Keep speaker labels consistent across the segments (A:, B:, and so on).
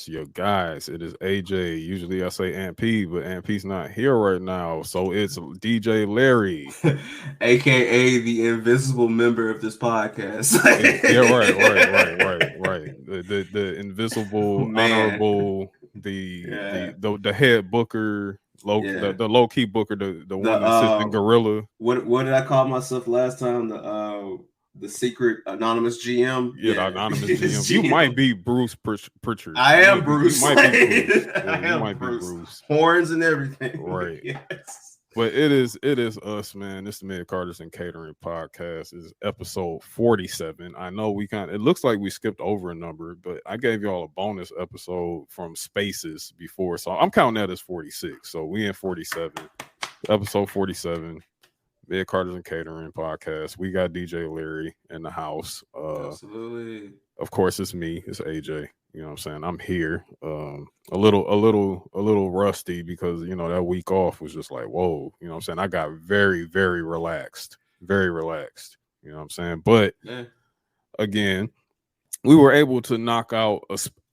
A: your guys. It is AJ. Usually I say Aunt P, but Aunt P's not here right now. So it's DJ Larry.
B: AKA the invisible member of this podcast.
A: Yeah, right. The invisible,
B: Man.
A: honorable,
B: Yeah.
A: the head booker,
B: Yeah.
A: the low key booker, the
B: The
A: one that sits in gorilla.
B: what did I call myself last time? The secret anonymous GM.
A: Yeah, the
B: Yeah.
A: anonymous GM. You might
B: GM.
A: be Bruce Pritchard.
B: I am
A: You
B: Bruce.
A: might be Bruce. Yeah,
B: I
A: you
B: am
A: might be
B: Bruce.
A: Bruce.
B: Horns and everything.
A: Right.
B: Yes.
A: But it is us, man. This is the Midcarders and Catering podcast. This is episode 47. I know it looks like we skipped over a number, but I gave y'all a bonus episode from Spaces before. So I'm counting that as 46. So we in 47. Episode 47. Midcarders and Catering podcast. We got DJ Larry in the house.
B: Absolutely.
A: Of course, it's me. It's AJ. You know what I'm saying? I'm here. A little rusty because that week off was just like, whoa. You know what I'm saying? I got very, very relaxed. Very relaxed. You know what I'm saying? But again, we were able to knock out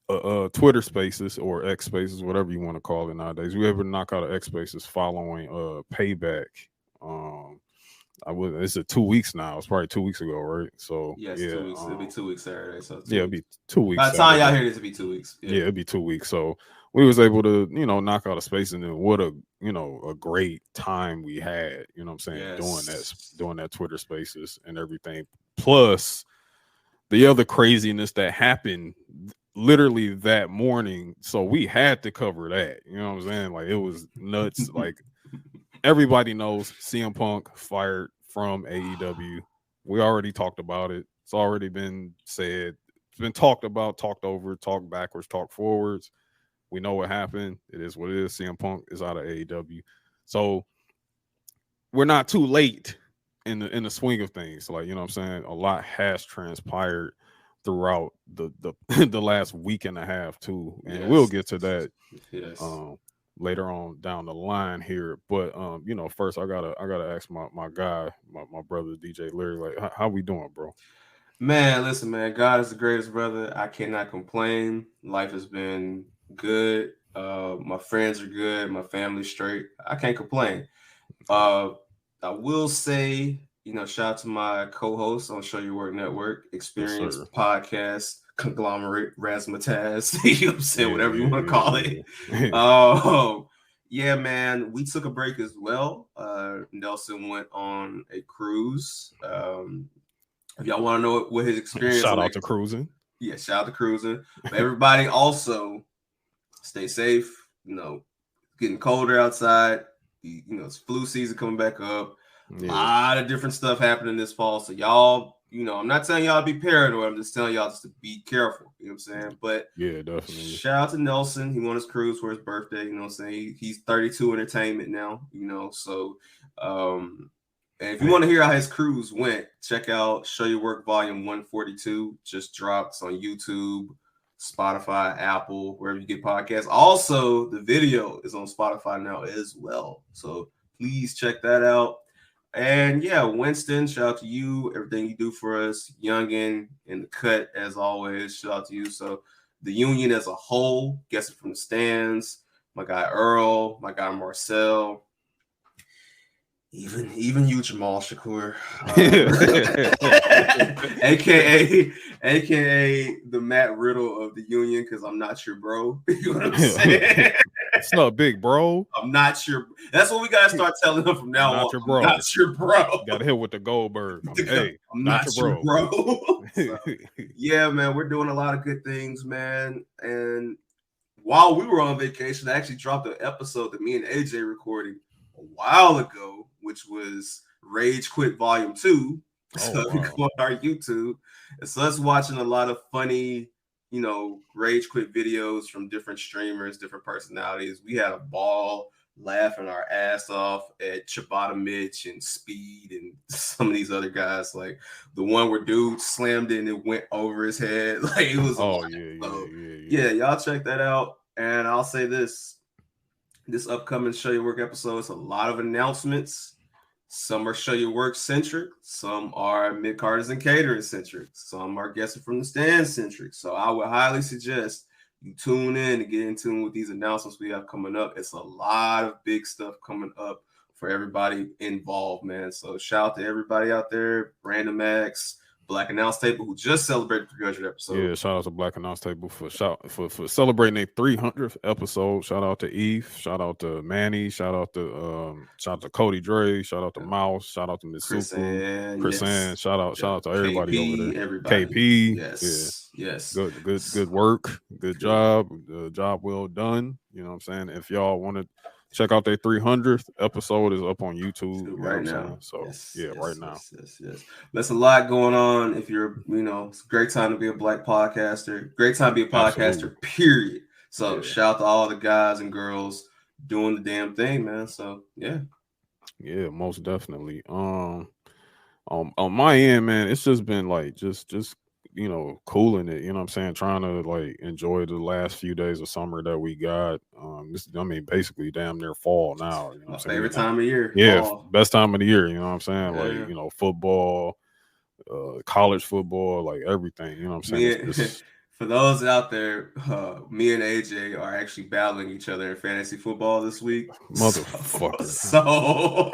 A: a Twitter Spaces or X Spaces, whatever you want to call it nowadays. We were able to knock out an X Spaces following Payback. It's 2 weeks now. It's probably 2 weeks ago, right? So
B: yes,
A: yeah,
B: 2 weeks. It'll be 2 weeks Saturday. So
A: it'll be 2 weeks.
B: By the time y'all hear this, it'll be 2 weeks.
A: Yeah, it'll be 2 weeks. So we was able to, knock out a space, and then what a great time we had. You know what I'm saying? Doing that Twitter Spaces and everything. Plus the other craziness that happened literally that morning. So we had to cover that. You know what I'm saying? Like it was nuts. Like everybody knows CM Punk fired from AEW. We already talked about it. It's already been said. It's been talked about, talked over, talked backwards, talked forwards. We know what happened. It is what it is. CM Punk is out of AEW. So we're not too late in the swing of things. Like, you know what I'm saying? A lot has transpired throughout the the last week and a half too. And we'll get to that.
B: Yes.
A: Later on down the line here, but first I gotta ask my guy, my brother DJ Larry, like how we doing, bro?
B: Man, listen, man, God is the greatest, brother. I cannot complain. Life has been good. My friends are good. My family's straight. I can't complain. I will say, shout out to my co-host on Show Your Work Network, Experience Podcast Conglomerate, Razzmatazz. You know what I'm saying? Whatever you want to call it. Yeah, man, we took a break as well. Nelson went on a cruise. If y'all want to know what his experience,
A: shout out to cruising.
B: Yeah, shout out to cruising. But everybody also stay safe. Getting colder outside. It's flu season coming back up. A lot of different stuff happening this fall. So y'all, I'm not telling y'all to be paranoid. I'm just telling y'all just to be careful. You know what I'm saying? But
A: yeah, definitely.
B: Shout out to Nelson. He won his cruise for his birthday. You know what I'm saying? He's 32 Entertainment now. So and if you want to hear how his cruise went, check out Show Your Work Volume 142. Just drops on YouTube, Spotify, Apple, wherever you get podcasts. Also, the video is on Spotify now as well. So please check that out. And yeah, Winston, shout out to you. Everything you do for us. Youngin in the cut, as always. Shout out to you. So the union as a whole, guess it from the stands. My guy Earl, my guy Marcel. Even you, Jamal Shakur, aka the Matt Riddle of the union, because I'm not your bro. You know what I'm saying?
A: It's not big, bro.
B: I'm not your. That's what we gotta start telling them from now on.
A: Not your bro.
B: I'm not your bro.
A: Got hit with the Goldberg.
B: I'm not your bro. So, yeah, man, we're doing a lot of good things, man. And while we were on vacation, I actually dropped an episode that me and AJ recorded a while ago, which was Rage Quit Volume 2. So if you go on our YouTube, it's us watching a lot of funny, Rage Quit videos from different streamers, different personalities. We had a ball laughing our ass off at Ciabatta Mitch and Speed and some of these other guys. Like the one where dude slammed it and it went over his head. Like it was yeah, y'all check that out. And I'll say this upcoming Show Your Work episode is a lot of announcements. Some are Show Your Work centric, some are Midcarders and Catering centric, some are Guessing from the Stand centric. So I would highly suggest you tune in and get in tune with these announcements we have coming up. It's a lot of big stuff coming up for everybody involved, man. So shout out to everybody out there, Brandon Max, Black Announce Table, who just celebrated 300 episodes.
A: Yeah, shout out to Black Announce Table for celebrating their 300th episode. Shout out to Eve. Shout out to Manny. Shout out to Cody Dre. Shout out to Mouse. Shout out to Miss Suku. Chris Ann. Shout out to everybody
B: KP,
A: over there.
B: Everybody.
A: KP.
B: Yes.
A: Yeah.
B: Yes.
A: Good work. Good job. Job well done. You know what I'm saying? If y'all want to check out their 300th episode, is up on YouTube
B: right now.
A: So right now.
B: Yes. There's a lot going on. If you're, it's a great time to be a Black podcaster. Great time to be a podcaster. Absolutely. Period. So shout out to all the guys and girls doing the damn thing, man. So yeah,
A: most definitely. On my end, man, it's just been like just cooling it, you know what I'm saying, trying to like enjoy the last few days of summer that we got. Basically damn near fall now, you know what I'm saying?
B: Favorite time of year.
A: Fall. Best time of the year, you know what I'm saying? Like, football, college football, like everything, you know what I'm saying?
B: For those out there, me and AJ are actually battling each other in fantasy football this week.
A: Motherfucker.
B: So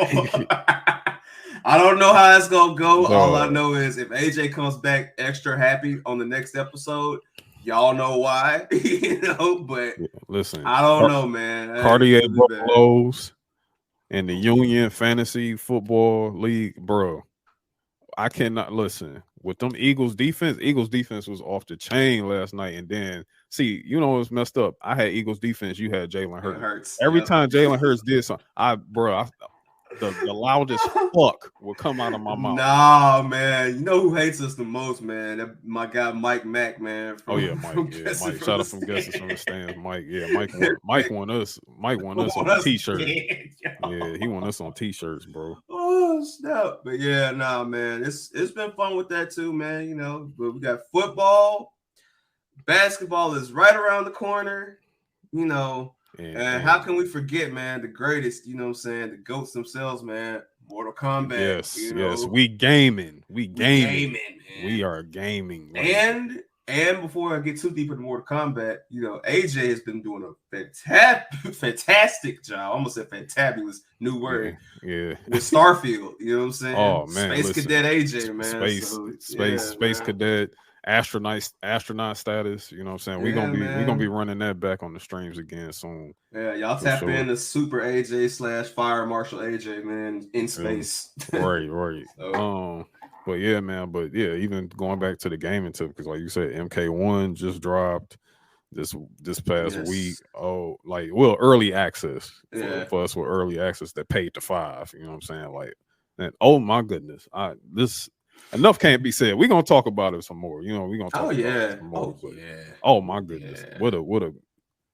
B: I don't know how that's gonna go. All I know is if AJ comes back extra happy on the next episode, y'all know why. But
A: listen,
B: I don't know, man.
A: Cartier Buffaloes and the Union Fantasy Football League, bro. I cannot listen with them Eagles defense. Eagles defense was off the chain last night, and then it's messed up. I had Eagles defense. You had Jalen Hurts. Every time Jalen Hurts did something, the loudest fuck will come out of my mouth.
B: Nah, man. You know who hates us the most, man? My guy Mike Mack, man.
A: Mike. Shout out from Guesses from the Stands, Mike. Yeah, Mike won us. Mike won us on a t-shirt. Yeah, he won us on t-shirts, bro.
B: Oh snap! But yeah, nah, man. It's been fun with that too, man. But we got football, basketball is right around the corner. And how can we forget, man, the greatest, the GOATs themselves, man, Mortal Kombat.
A: Yes. We gaming. Man. We are gaming.
B: Man. And before I get too deep into Mortal Kombat, AJ has been doing a fantastic job. I almost said fantabulous, new word.
A: Yeah.
B: With Starfield, you know what I'm saying?
A: Oh, man.
B: Space Cadet AJ, man.
A: Space Cadet. Astronaut status, you know what I'm saying? We're gonna be running that back on the streams again soon.
B: Yeah, y'all tap into Super AJ / Fire Marshal AJ, man, in space.
A: Right. But yeah, man. But yeah, even going back to the gaming tip, because like you said, MK1 just dropped this past week. Oh, early access for us with early access that paid to $5. You know what I'm saying? Like, and oh my goodness, enough can't be said. We're gonna talk about it some more. We're gonna talk about it some more. Oh my goodness. What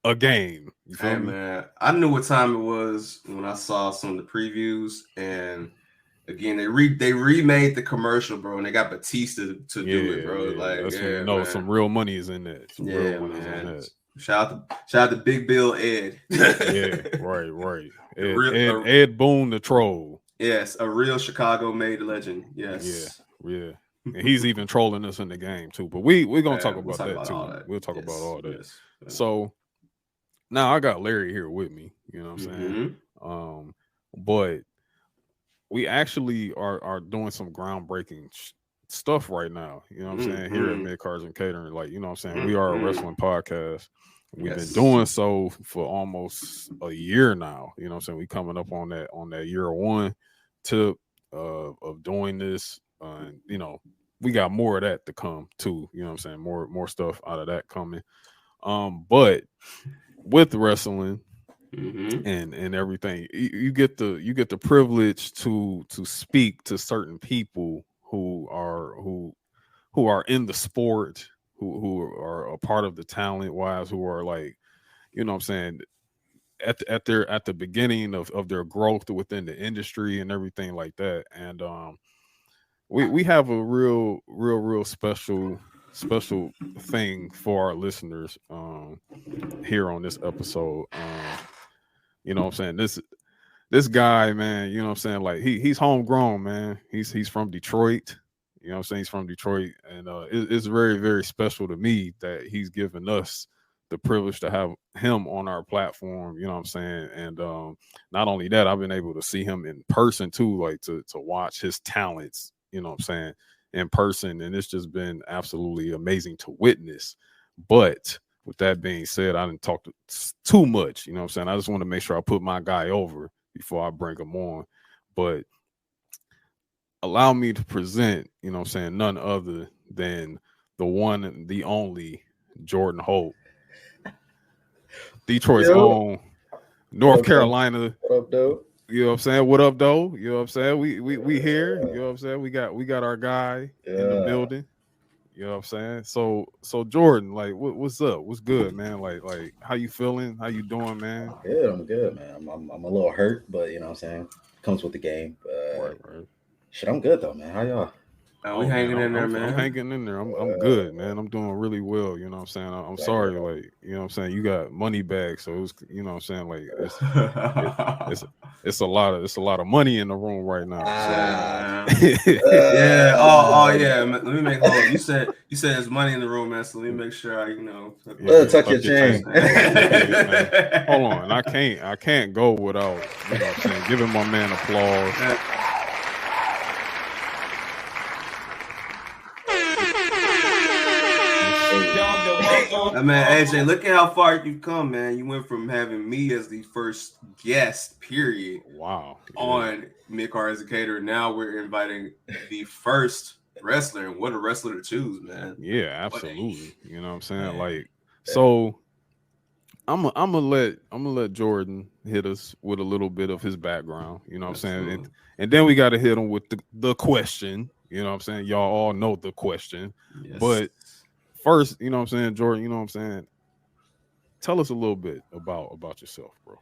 A: a game. You feel me?
B: Man. I knew what time it was when I saw some of the previews, and again they remade the commercial, bro, and they got Batista to do it, bro. Like
A: that's when you know some real money is in that.
B: Shout out to Big Bill Ed.
A: Right. Ed Boone the Troll.
B: Yes, a real Chicago made legend. Yes.
A: Yeah. And he's even trolling us in the game too. But we're gonna talk about that too. We'll talk about all that. Yes. So now I got Larry here with me, you know what I'm saying? But we actually are doing some groundbreaking stuff right now, you know what I'm saying, here at Midcarders and Catering. Like, you know what I'm saying? We are a wrestling podcast. We've been doing so for almost a year now. You know what I'm saying? We coming up on that year one tip of doing this. We got more of that to come too. You know what I'm saying? More stuff out of that coming. But with wrestling and everything, you get the privilege to speak to certain people who are in the sport, who are a part of the talent wise, who are like, you know what I'm saying, at the beginning of their growth within the industry and everything like that. And we have a real special thing for our listeners here on this episode. You know what I'm saying, this guy, man, you know what I'm saying, like he's homegrown, man. He's from Detroit. You know what I'm saying? He's from Detroit, and it's very, very special to me that he's given us the privilege to have him on our platform, you know what I'm saying? And not only that, I've been able to see him in person too, like to watch his talents, you know what I'm saying, in person. And it's just been absolutely amazing to witness. But with that being said, I didn't talk too much, you know what I'm saying? I just want to make sure I put my guy over before I bring him on. But allow me to present, you know what I'm saying, none other than the one and the only Jordan Holt, Detroit's own, North Carolina.
C: What up, though?
A: You know what I'm saying? What up, though? You know what I'm saying? We here. You know what I'm saying? We got our guy in the building. You know what I'm saying? So Jordan, like, what's up? What's good, man? Like, how you feeling? How you doing, man?
C: I'm good, man. I'm a little hurt, but you know what I'm saying? Comes with the game.
A: Right.
C: Shit, I'm good though, man. How y'all?
B: We hanging in there, man.
A: I'm hanging in there. I'm good, man. I'm doing really well. You know what I'm saying? I'm sorry, like, you know what I'm saying? You got money back, so it's, you know what I'm saying? Like, it's a lot of money in the room right now.
B: Yeah. Oh yeah. Let me make hold up. You said there's money in the room, man. So let me make sure I,
C: tuck your chain.
A: Hold on. I can't go without, you know what I'm saying, giving my man applause.
B: Man, AJ, look at how far you've come, man. You went from having me as the first guest, period.
A: Wow.
B: On Midcarders and Catering. Now we're inviting the first wrestler, and what a wrestler to choose, man.
A: Yeah, absolutely. You know what I'm saying? Man. Like, so I'm gonna let Jordan hit us with a little bit of his background. You know what I'm saying? And then we got to hit him with the question. You know what I'm saying? Y'all all know the question, but first, you know what I'm saying, Jordan, you know what I'm saying? Tell us a little bit about yourself, bro.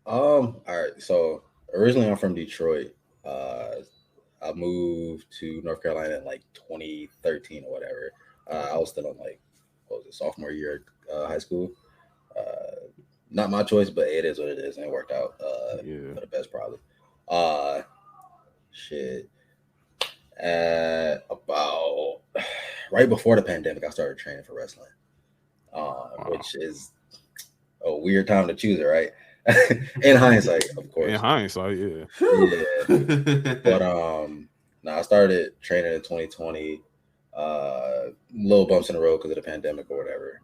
C: All right. So originally I'm from Detroit. I moved to North Carolina in like 2013 or whatever. I was still on sophomore year high school. Not my choice, but it is what it is, and it worked out for the best probably. About right before the pandemic, I started training for wrestling, which is a weird time to choose it, right? In hindsight, of course.
A: In hindsight, yeah.
C: But I started training in 2020. Little bumps in the road because of the pandemic or whatever.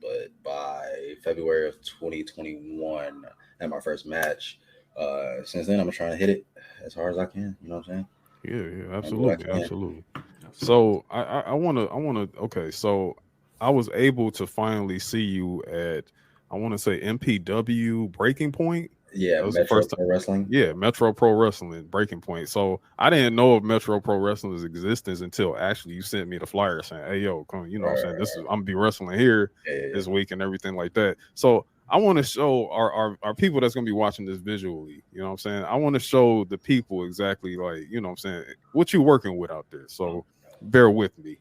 C: But by February of 2021, I had my first match. Since then, I'm trying to hit it as hard as I can. You know what I'm saying?
A: Yeah, absolutely. So I wanna. Okay, so I was able to finally see you at, I want to say, MPW Breaking Point.
C: Yeah,
A: that was
C: Metro
A: the first
C: Pro Wrestling.
A: Yeah, Metro Pro Wrestling Breaking Point. So I didn't know of Metro Pro Wrestling's existence until actually you sent me the flyer saying, "Hey, yo, come, you know what I'm saying? I'm gonna be wrestling here this week and everything like that." So I want to show our people that's gonna be watching this visually. You know what I'm saying? I want to show the people exactly, like, you know what I'm saying, what you working with out there. So bear with me.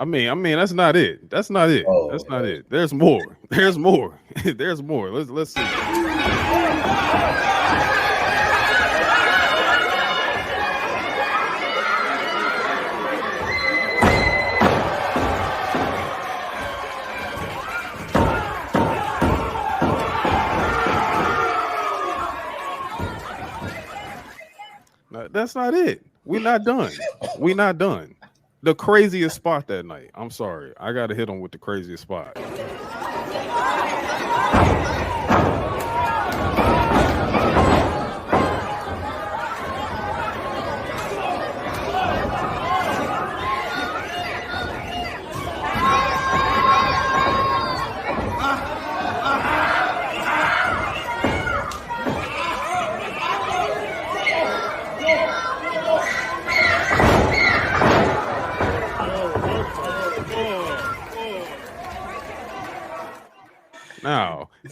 A: I mean, that's not it. That's not it. That's not it. There's more. There's more. There's more. Let's see. No, that's not it. We're not done. We're not done. The craziest spot that night. I'm sorry. I got to hit him with the craziest spot.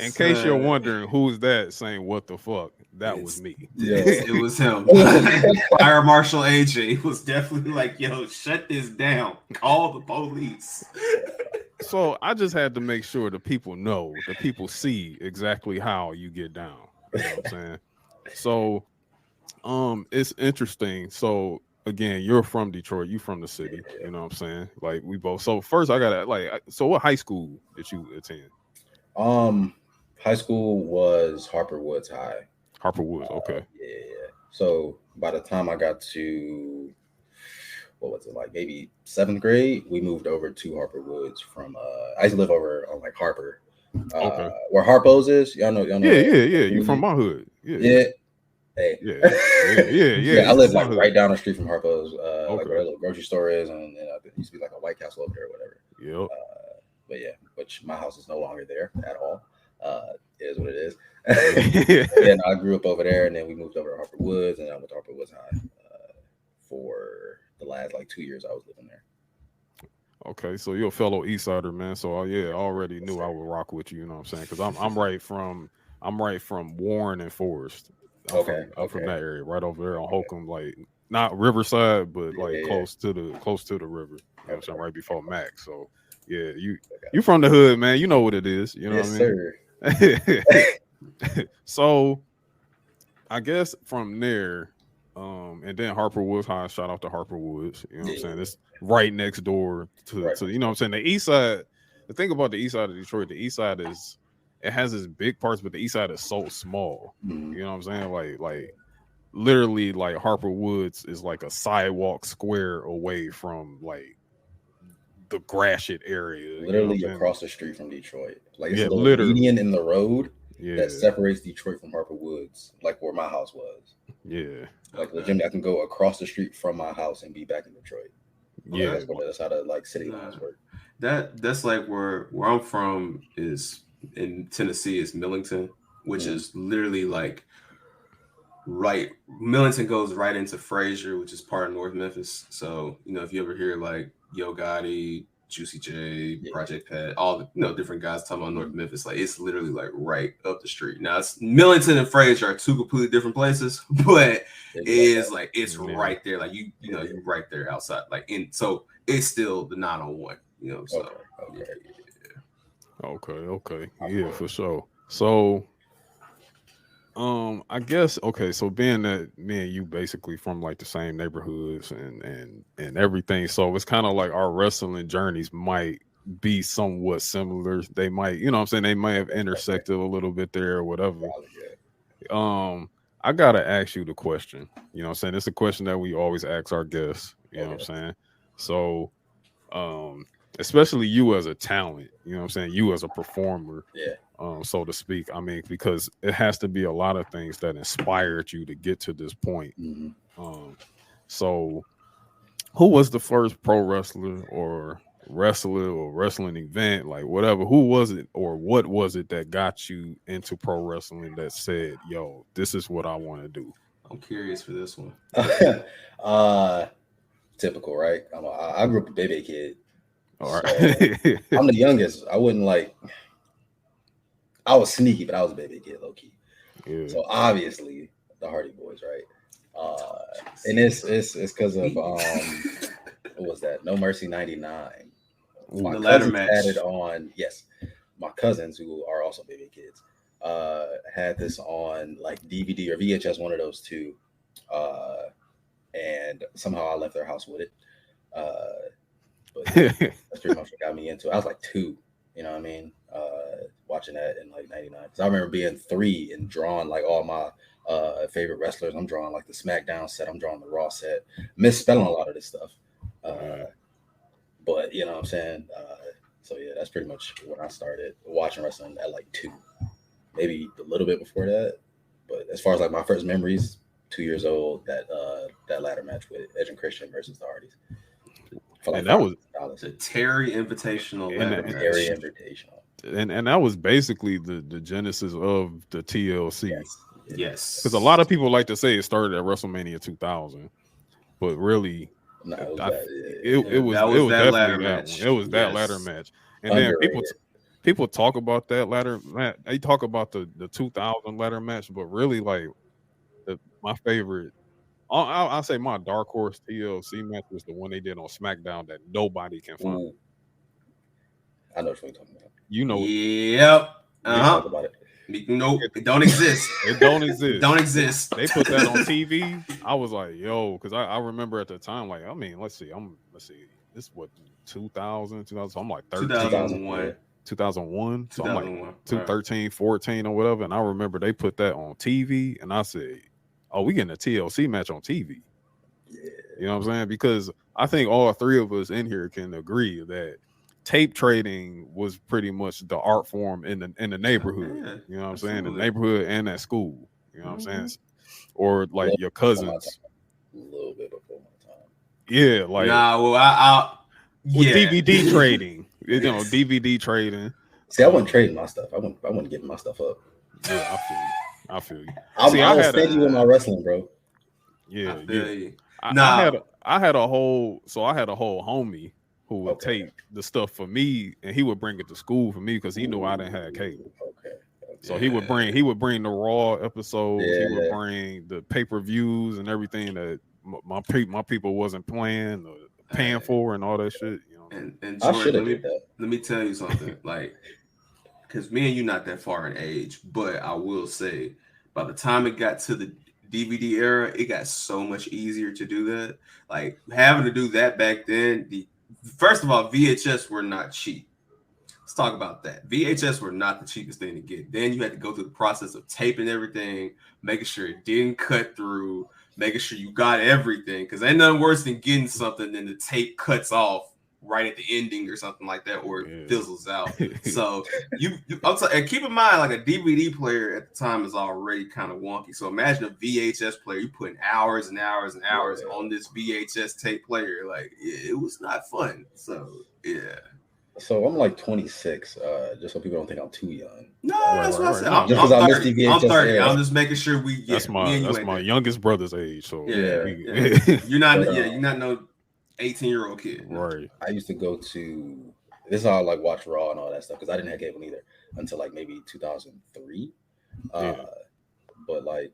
A: In case you're wondering who's that saying what the fuck, that was me.
B: It was him. Fire Marshal AJ was definitely like, yo, shut this down. Call the police.
A: So I just had to make sure the people know, the people see exactly how you get down. You know what I'm saying? So it's interesting. So again, you're from Detroit, you from the city, you know what I'm saying? Like we both. So first I gotta so what high school did you attend?
C: High school was Harper Woods High.
A: Harper Woods, okay.
C: Yeah. So by the time I got to what was it, like maybe 7th grade, we moved over to Harper Woods from I used to live over on like Harper.
A: Okay.
C: Where Harpo's is. Y'all know.
A: Yeah. You from my hood.
C: Yeah. Hey.
A: Yeah.
C: I live like right down the street from Harpo's, like where the little grocery store is, and it used to be like a White Castle over there or whatever.
A: Yep.
C: But yeah, which my house is no longer there at all. It is what it is. And I grew up over there, and then we moved over to Harper Woods, and I went to Harper Woods High for the last like 2 years I was living there.
A: Okay, so you're a fellow East Sider, man. So I already knew I would rock with you. You know what I'm saying? Because I'm right from Warren and Forest. I'm from that area, right over there on Holcomb, like not Riverside, but like close to the river. You know what I'm saying? Right before Mac. So yeah, you from the hood, man. You know what it is. You know what I mean? Sir. So I guess from there, and then Harper Woods High. Shout out to Harper Woods. You know what I'm saying? It's right next door to you know what I'm saying. The East Side. The thing about the East Side of Detroit, the East Side it has its big parts, but the East Side is so small. You know what I'm saying? Like literally, like Harper Woods is like a sidewalk square away from like the Gratiot area.
C: Literally
A: you know
C: across the street from Detroit. Like it's a little median in the road that separates Detroit from Harper Woods, like where my house was.
A: Yeah.
C: Like legitimately, I can go across the street from my house and be back in Detroit.
A: Yeah.
C: That's how the like city lines work.
B: That's like where I'm from is in Tennessee is Millington, which is literally like right. Millington goes right into Fraser, which is part of North Memphis. So, you know, if you ever hear like Yo Gotti, Juicy J, Project Pat, all the different guys talking about North Memphis, like it's literally like right up the street. Now it's Millington and Fraser are two completely different places, but it is like it's right there. Like you know, you're right there outside. Like so it's still the 901, you know. So
A: Okay. Yeah, for sure. So I guess so being that me and you basically from like the same neighborhoods and everything, so it's kind of like our wrestling journeys might be somewhat similar. They might, you know what I'm saying, they might have intersected a little bit there or whatever. I gotta ask you the question, you know what I'm saying? It's a question that we always ask our guests, you know what I'm saying? So especially you as a talent, you know what I'm saying, you as a performer, so to speak. I mean, because it has to be a lot of things that inspired you to get to this point. So who was the first pro wrestler or wrestling event, like whatever, who was it or what was it that got you into pro wrestling that said, yo, this is what I want to do?
B: I'm curious for this one.
C: Typical, right? I grew up a baby kid.
A: All right.
C: So I'm the youngest. I was sneaky, but I was a baby kid, low key. Yeah. So obviously the Hardy Boys, right? And it's because of what was that? No Mercy 99. My
B: the ladder match
C: added on. Yes, my cousins who are also baby kids had this on like DVD or VHS, one of those two, and somehow I left their house with it. But that's pretty much what got me into it. I was like 2, you know what I mean? Watching that in like 99. Because I remember being 3 and drawing like all my favorite wrestlers. I'm drawing like the SmackDown set. I'm drawing the Raw set. Misspelling a lot of this stuff. But you know what I'm saying? So yeah, that's pretty much when I started watching wrestling at like 2. Maybe a little bit before that. But as far as like my first memories, 2 years old, that ladder match with Edge and Christian versus the Hardys.
A: And that was
B: the Terry Invitational.
C: Terry Invitational.
A: And that was basically the genesis of the TLC.
B: Yes.
A: Because a lot of people like to say it started at WrestleMania 2000, but really, it was that ladder match. It was that ladder match, and then people talk about that ladder match. They talk about the 2000 ladder match, but really, like, my favorite, I'll say my dark horse TLC match was the one they did on SmackDown that nobody can find.
C: Ooh. I know what you're talking about.
A: You know.
B: Yep.
C: Talk about it.
B: Nope, it don't exist.
A: It don't exist.
B: Don't exist.
A: They put that on TV. I was like, yo, because I remember at the time, like, I mean, let's see. This is what 2000. So I'm like 13.
B: 2001.
A: 2001. So I'm like 2013, 14 or whatever. And I remember they put that on TV, and I said, oh, we getting a TLC match on TV.
C: Yeah.
A: You know what I'm saying? Because I think all three of us in here can agree that tape trading was pretty much the art form in the neighborhood.
B: Yeah,
A: you know what I'm
B: absolutely.
A: saying? The neighborhood and at school. You know what I'm saying? Or like your cousins.
C: A little bit before my time.
A: Yeah, like DVD trading. You know, DVD trading.
C: See, I wasn't trading my stuff. I wasn't giving my stuff up.
A: Yeah, I feel you.
C: I was steady with my wrestling, bro.
A: Yeah, I had a whole homie who would take the stuff for me, and he would bring it to school for me because he knew I didn't have cable.
C: Okay.
A: So he would bring the Raw episodes. He would bring the pay-per-views and everything that my people wasn't paying for and all that shit. You know.
B: And Jordan, let me tell you something. Like, because me and you not that far in age, but I will say, by the time it got to the DVD era, it got so much easier to do that. Like, having to do that back then, first of all, VHS were not cheap. Let's talk about that. VHS were not the cheapest thing to get. Then you had to go through the process of taping everything, making sure it didn't cut through, making sure you got everything. Because ain't nothing worse than getting something and the tape cuts off right at the ending or something like that, or it fizzles out. So and keep in mind, like, a DVD player at the time is already kind of wonky. So imagine a VHS player, you putting hours and hours and hours on this VHS tape player. Like, it was not fun. So yeah.
C: So I'm like 26, just so people don't think I'm too young.
B: No, that's what I said.
C: Just because I missed the VHS.
B: I'm 30.
C: Era.
B: I'm just making sure we get.
A: That's my youngest brother's age. So
B: you're not. You're not no 18-year-old kid.
A: Right.
C: I used to go to. This is how I like watch Raw and all that stuff because I didn't have cable either until like maybe 2003. But like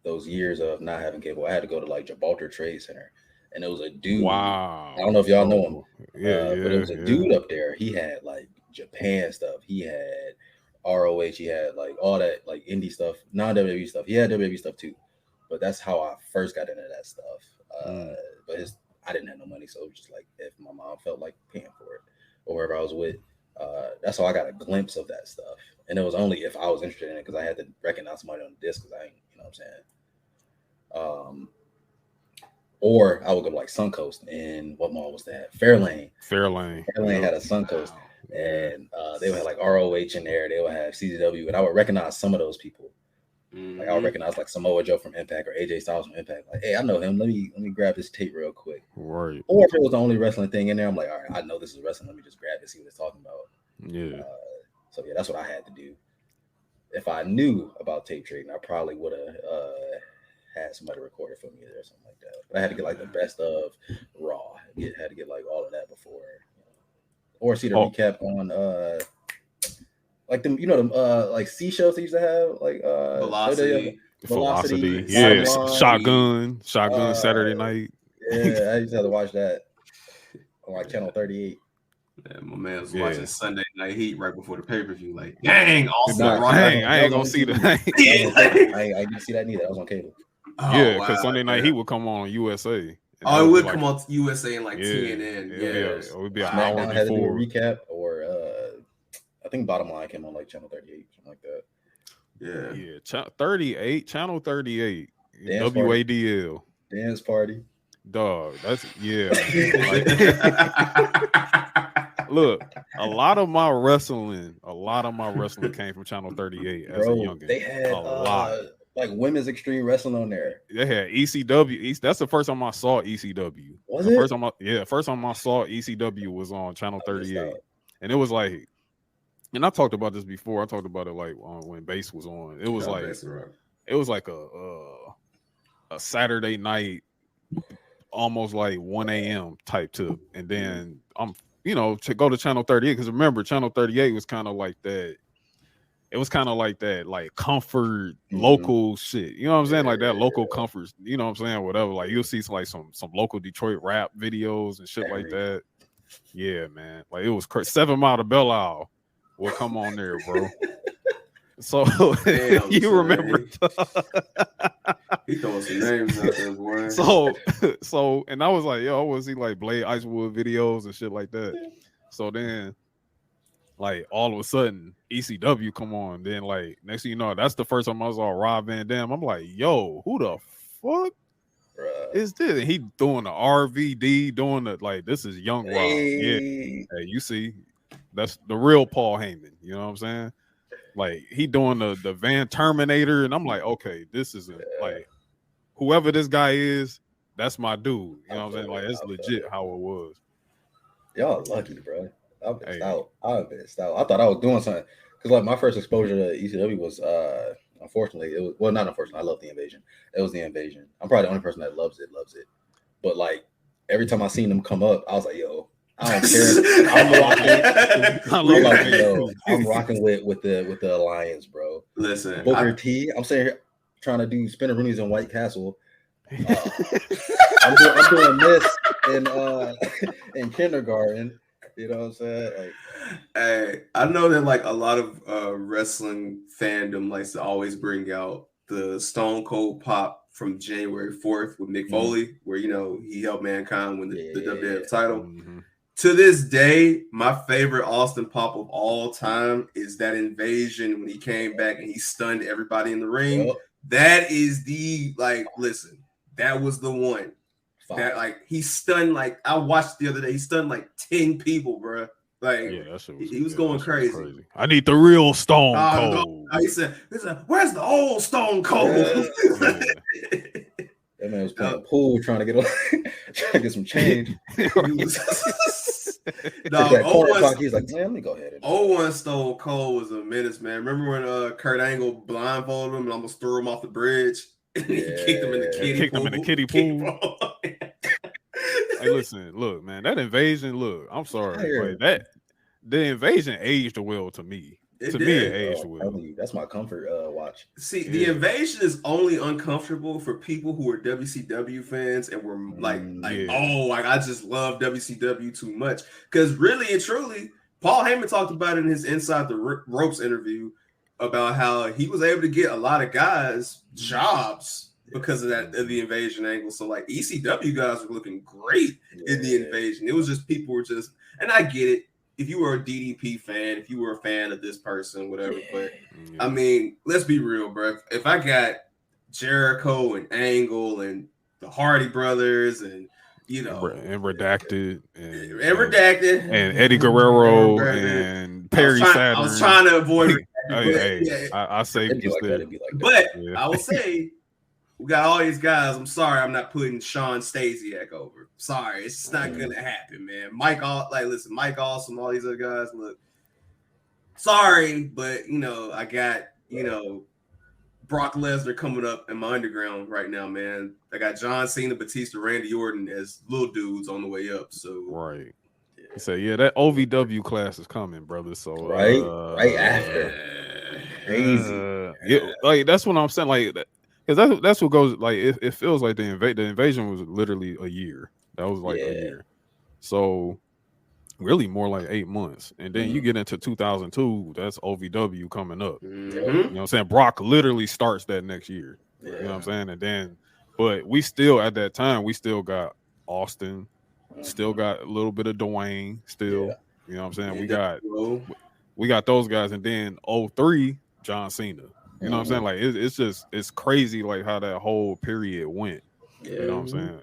C: those years of not having cable, I had to go to like Gibraltar Trade Center. And it was a dude.
A: Wow.
C: I don't know if y'all know him. But it was a dude up there. He had like Japan stuff. He had ROH. He had like all that like indie stuff, non-WWE stuff. He had WWE stuff too. But that's how I first got into that stuff. But I didn't have no money, so it was just like if my mom felt like paying for it or whoever I was with. That's how I got a glimpse of that stuff. And it was only if I was interested in it because I had to recognize somebody on the disc because you know what I'm saying? Or I would go to like Suncoast, and what mall was that? Fairlane.
A: Fairlane
C: had a Suncoast, and they would have like ROH in there. They would have CZW, and I would recognize some of those people. Like I would recognize like Samoa Joe from Impact or AJ Styles from Impact. Like, hey, I know him. Let me grab this tape real quick.
A: Right.
C: Or if it was the only wrestling thing in there, I'm like, all right, I know this is wrestling. Let me just grab it, see what it's talking about.
A: Yeah.
C: So yeah, that's what I had to do. If I knew about tape trading, I probably would have had somebody record it for me or something like that. But I had to get like the best of Raw. Had to get like all of that before, or see the recap on like them, like C shows they used to have like
A: Velocity. Yeah, Shotgun Saturday night.
C: Yeah, I used to have to watch that on like channel 38.
B: Yeah, my man was watching Sunday Night Heat right before the pay-per-view. Like, dang, awesome.
A: I ain't gonna see that.
C: I didn't see that neither. That was on cable.
A: Because Sunday Night Heat would come on USA.
B: Oh, it would come on USA and like TNN.
A: It would be an
C: hour
A: before.
C: Had to do a recap, or I think Bottom Line came on like channel 38, something like that.
B: Yeah.
A: 38, channel 38, WADL.
C: Dance party.
A: Dog, that's Look, a lot of my wrestling came from channel 38 as a youngin.
C: They had a lot. Like women's extreme wrestling on there.
A: They had ECW. That's the first time I saw ECW.
C: Was it?
A: First time I saw ECW was on channel 38, and it was like, and I talked about this before. I talked about it like when Base was on. It was like a Saturday night, almost like 1 a.m. type tip, and then I'm to go to Channel 38, because remember, Channel 38 was kind of like that. It was kind of like that, like comfort local shit. You know what I'm saying? Like that local comfort. You know what I'm saying? Whatever. Like you'll see some local Detroit rap videos and shit like that. Yeah, man. Like it was 7 Mile to Belle Isle will come on there, bro. So
B: Damn,
A: you remember?
B: He throwing some names out there, boy.
A: So, and I was like, yo, I want to see like Blade Icewood videos and shit like that. So then, like all of a sudden, ECW come on. Then like next thing you know, that's the first time I saw Rob Van Dam. I'm like, yo, who the fuck is this? And he doing the RVD, doing the like. This is young Rob. Yeah, hey, you see, that's the real Paul Heyman. You know what I'm saying? Like he doing the Van Terminator, and I'm like, okay, this is like whoever this guy is, that's my dude. You know what I'm saying? Like it's legit how it was.
C: Y'all lucky, bro. I missed out. I thought I was doing something because like my first exposure to ECW was unfortunately it was not unfortunately. I love the Invasion. It was the Invasion. I'm probably the only person that loves it. But like every time I seen them come up, I was like, yo. I don't care. I'm rocking with the Alliance, bro.
B: Listen,
C: Booker T. I'm sitting here trying to do spinneroonies in White Castle. I'm doing this in kindergarten. You know what I'm saying? Like,
B: hey, I know that like a lot of wrestling fandom likes to always bring out the Stone Cold pop from January 4th with Mick Foley, where he helped Mankind win the WWF title.
A: Mm-hmm.
B: To this day, my favorite Austin pop of all time is that Invasion when he came back and he stunned everybody in the ring.
C: Yep.
B: That is the listen, that was the one. That he stunned I watched the other day. He stunned 10 people, bro. He was going crazy.
A: I need the real Stone Cold.
B: He said, "Where's the old Stone Cold?"
C: That man was playing pool trying to get some change. He's like, man, let me go ahead.
B: 01 Stone Cold was a menace, man. Remember when Kurt Angle blindfolded him and almost threw him off the bridge? And he kicked him in the kiddie pool.
A: Hey, listen, look, man, that Invasion, look, I'm sorry, but the Invasion aged well to me. It aged well.
C: That's my comfort watch.
B: See, the Invasion is only uncomfortable for people who are WCW fans and were I just love WCW too much. Because really and truly, Paul Heyman talked about it in his Inside the Ropes interview about how he was able to get a lot of guys jobs because of the Invasion angle. So ECW guys were looking great in the Invasion. It was just people were just, and I get it. If you were a DDP fan, if you were a fan of this person, whatever. But I mean, let's be real, bro. If I got Jericho and Angle and the Hardy Brothers and
A: and Redacted
B: and
A: Eddie Guerrero and Perry Saturn.
B: I was trying to avoid
A: it. I saved you still.
B: But I will say, we got all these guys. I'm sorry, I'm not putting Sean Stasiak over. Sorry, it's just not gonna happen, man. Mike Awesome, all these other guys. Look, sorry, but I got Brock Lesnar coming up in my underground right now, man. I got John Cena, Batista, Randy Orton as little dudes on the way up. So
A: right. He said, yeah, that OVW class is coming, brother. So
C: right after.
A: Crazy. That's what I'm saying. Because that's what goes it feels like the invasion was literally a year. That was a year. So really more like 8 months. And then you get into 2002, that's OVW coming up.
B: Mm-hmm.
A: You know what I'm saying? Brock literally starts that next year. You know what I'm saying? And then, but we still at that time, we still got Austin, still got a little bit of Dwayne still. You know what I'm saying? We got those guys, and then 03, John Cena. You know what I'm saying? It's crazy how that whole period went. You know what I'm saying?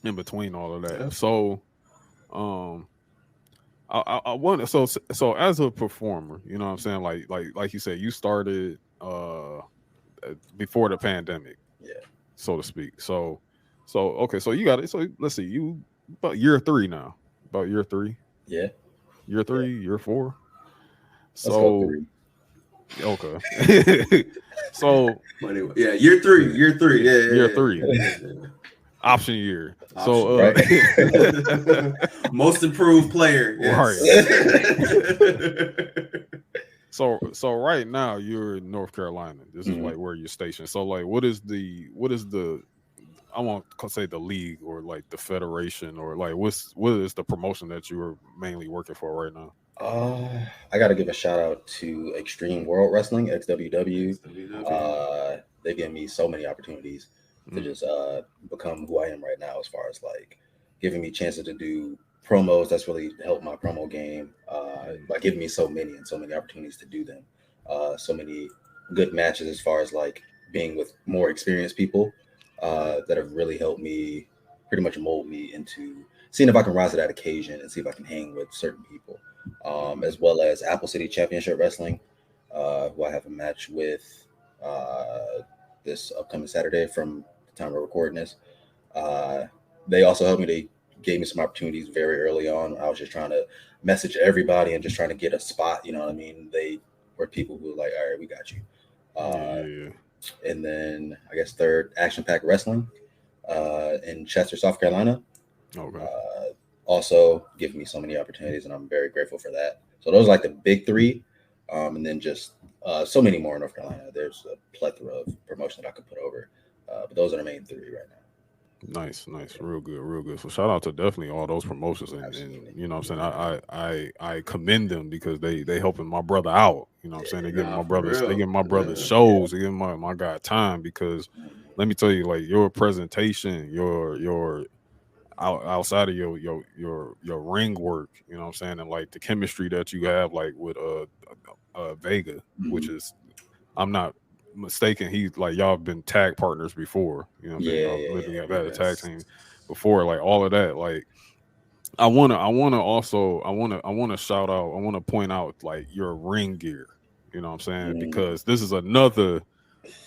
A: In between all of that. So I wonder, so as a performer, you know what I'm saying? Like you said, you started before the pandemic, so to speak. So okay, so you got it. So let's see, you about year 3 now. About year 3.
C: Yeah.
A: Year 3, year 4.
C: So
A: okay. So
B: anyway, year three.
A: Year 3. Option year.
B: Right. Most improved player. Yes.
A: Right. So right now you're in North Carolina. This is like where you're stationed. So like, what is the I won't say the league or like the federation or like what is the promotion that you are mainly working for right now?
C: I got to give a shout out to Extreme World Wrestling, XWW. They give me so many opportunities to just become who I am right now, as far as like giving me chances to do promos. That's really helped my promo game by giving me so many opportunities to do them. So many good matches, as far as like being with more experienced people that have really helped me pretty much mold me into seeing if I can rise to that occasion and see if I can hang with certain people. As well as Apple City Championship Wrestling, who I have a match with this upcoming Saturday from the time we're recording this. They also helped me. They gave me some opportunities very early on. I was just trying to message everybody and just trying to get a spot. You know what I mean? They were people who were like, all right, we got you. And then I guess third, Action Pack Wrestling in Chester, South Carolina.
A: Okay.
C: Also giving me so many opportunities, and I'm very grateful for that. So those are like the big three, and then just so many more in North Carolina. There's a plethora of promotion that I could put over, but those are the main three right now.
A: Nice, real good. So shout out to definitely all those promotions, and you know what I'm saying. I commend them because they helping my brother out. You know what I'm saying. They giving my brothers shows. They giving my guy time, because let me tell you, like, your presentation, your outside of your ring work, you know what I'm saying, and like the chemistry that you have like with Vega, which is, I'm not mistaken, he's like, y'all have been tag partners before, you know what I'm saying, y'all literally have had a tag team before, like all of that. Like I wanna shout out, I want to point out like your ring gear, you know what I'm saying, because this is another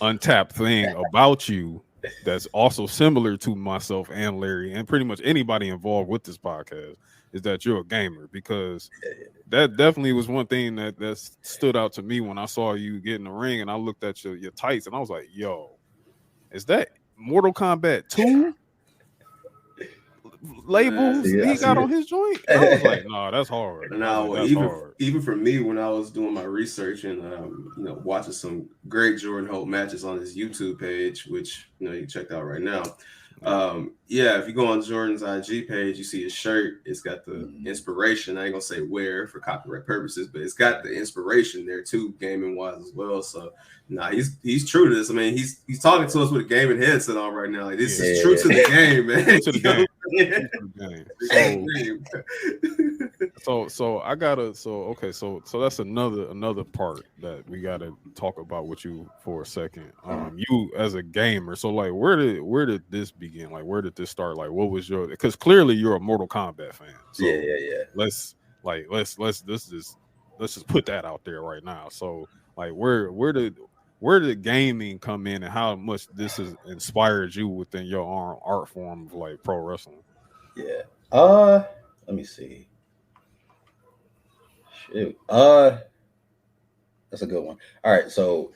A: untapped thing about you that's also similar to myself and Larry and pretty much anybody involved with this podcast, is that you're a gamer. Because that definitely was one thing that stood out to me when I saw you get in the ring, and I looked at your tights and I was like, yo, is that Mortal Kombat 2 labels he got on his joint? I was like, no, that's hard.
B: No, even for me, when I was doing my research and watching some great Jordan Holt matches on his YouTube page, which you can check out right now. If you go on Jordan's IG page, you see his shirt. It's got the inspiration. I ain't gonna say where for copyright purposes, but it's got the inspiration there too, gaming wise as well. So he's true to this. I mean, he's talking to us with a gaming headset on right now. Like, this is true to the game, man.
A: True to the game. So I gotta. So that's another part that we gotta talk about with you for a second. You as a gamer. So like, where did this begin? Like, where did this start? Like, what was your? Because clearly you're a Mortal Kombat fan. So Let's just put that out there right now. So like, where did gaming come in, and how much this has inspired you within your art form of like pro wrestling?
C: Yeah. Let me see. Shoot. That's a good one. All right. So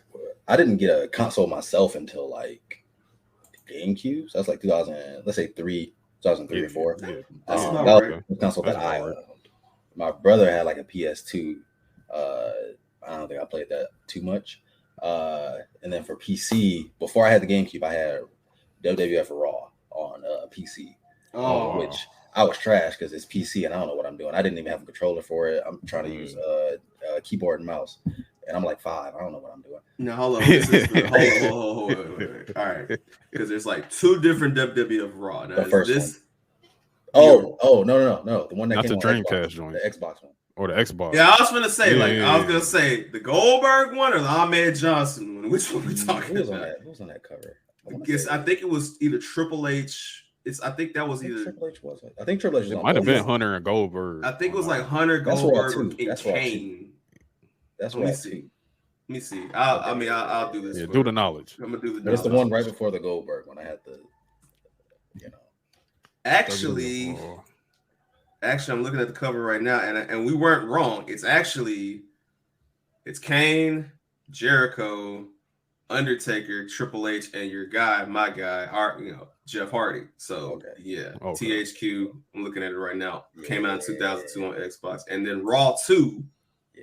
C: I didn't get a console myself until like GameCube. So that's like 2003 or 4.
B: Yeah.
C: That was the console that I owned. My brother had like a PS2. I don't think I played that too much. And then for PC, before I had the GameCube, I had WWF Raw on PC. Which I was trash because it's PC and I don't know what I'm doing. I didn't even have a controller for it. I'm trying to use keyboard and mouse, and I'm like 5. I don't know what I'm doing.
B: Now hold on. Hold on. All right, because there's like 2 different WWF Raw. Now,
C: the first one. Oh no. The one that
A: came
C: on
A: the Dreamcast joint,
C: the Xbox one.
A: Or the Xbox.
B: Yeah, I was gonna say, the Goldberg one or the Ahmed Johnson one. Which one we talking about?
C: Who was on that cover?
B: I think it was either Triple H. I think that was either
C: Triple H was. I think Triple H was.
A: It might have been Hunter and Goldberg.
B: I think it was like Hunter, Goldberg, and Kane.
C: That's what
B: Let me see. I'll do this.
A: Yeah, do the knowledge.
B: I'm gonna do the.
C: That's the one right before the Goldberg when I had the.
B: Actually, I'm looking at the cover right now, and we weren't wrong. It's Kane, Jericho, Undertaker, Triple H, and your guy, my guy, Jeff Hardy. So THQ. I'm looking at it right now. Came out in 2002 on Xbox, and then Raw 2. Yeah.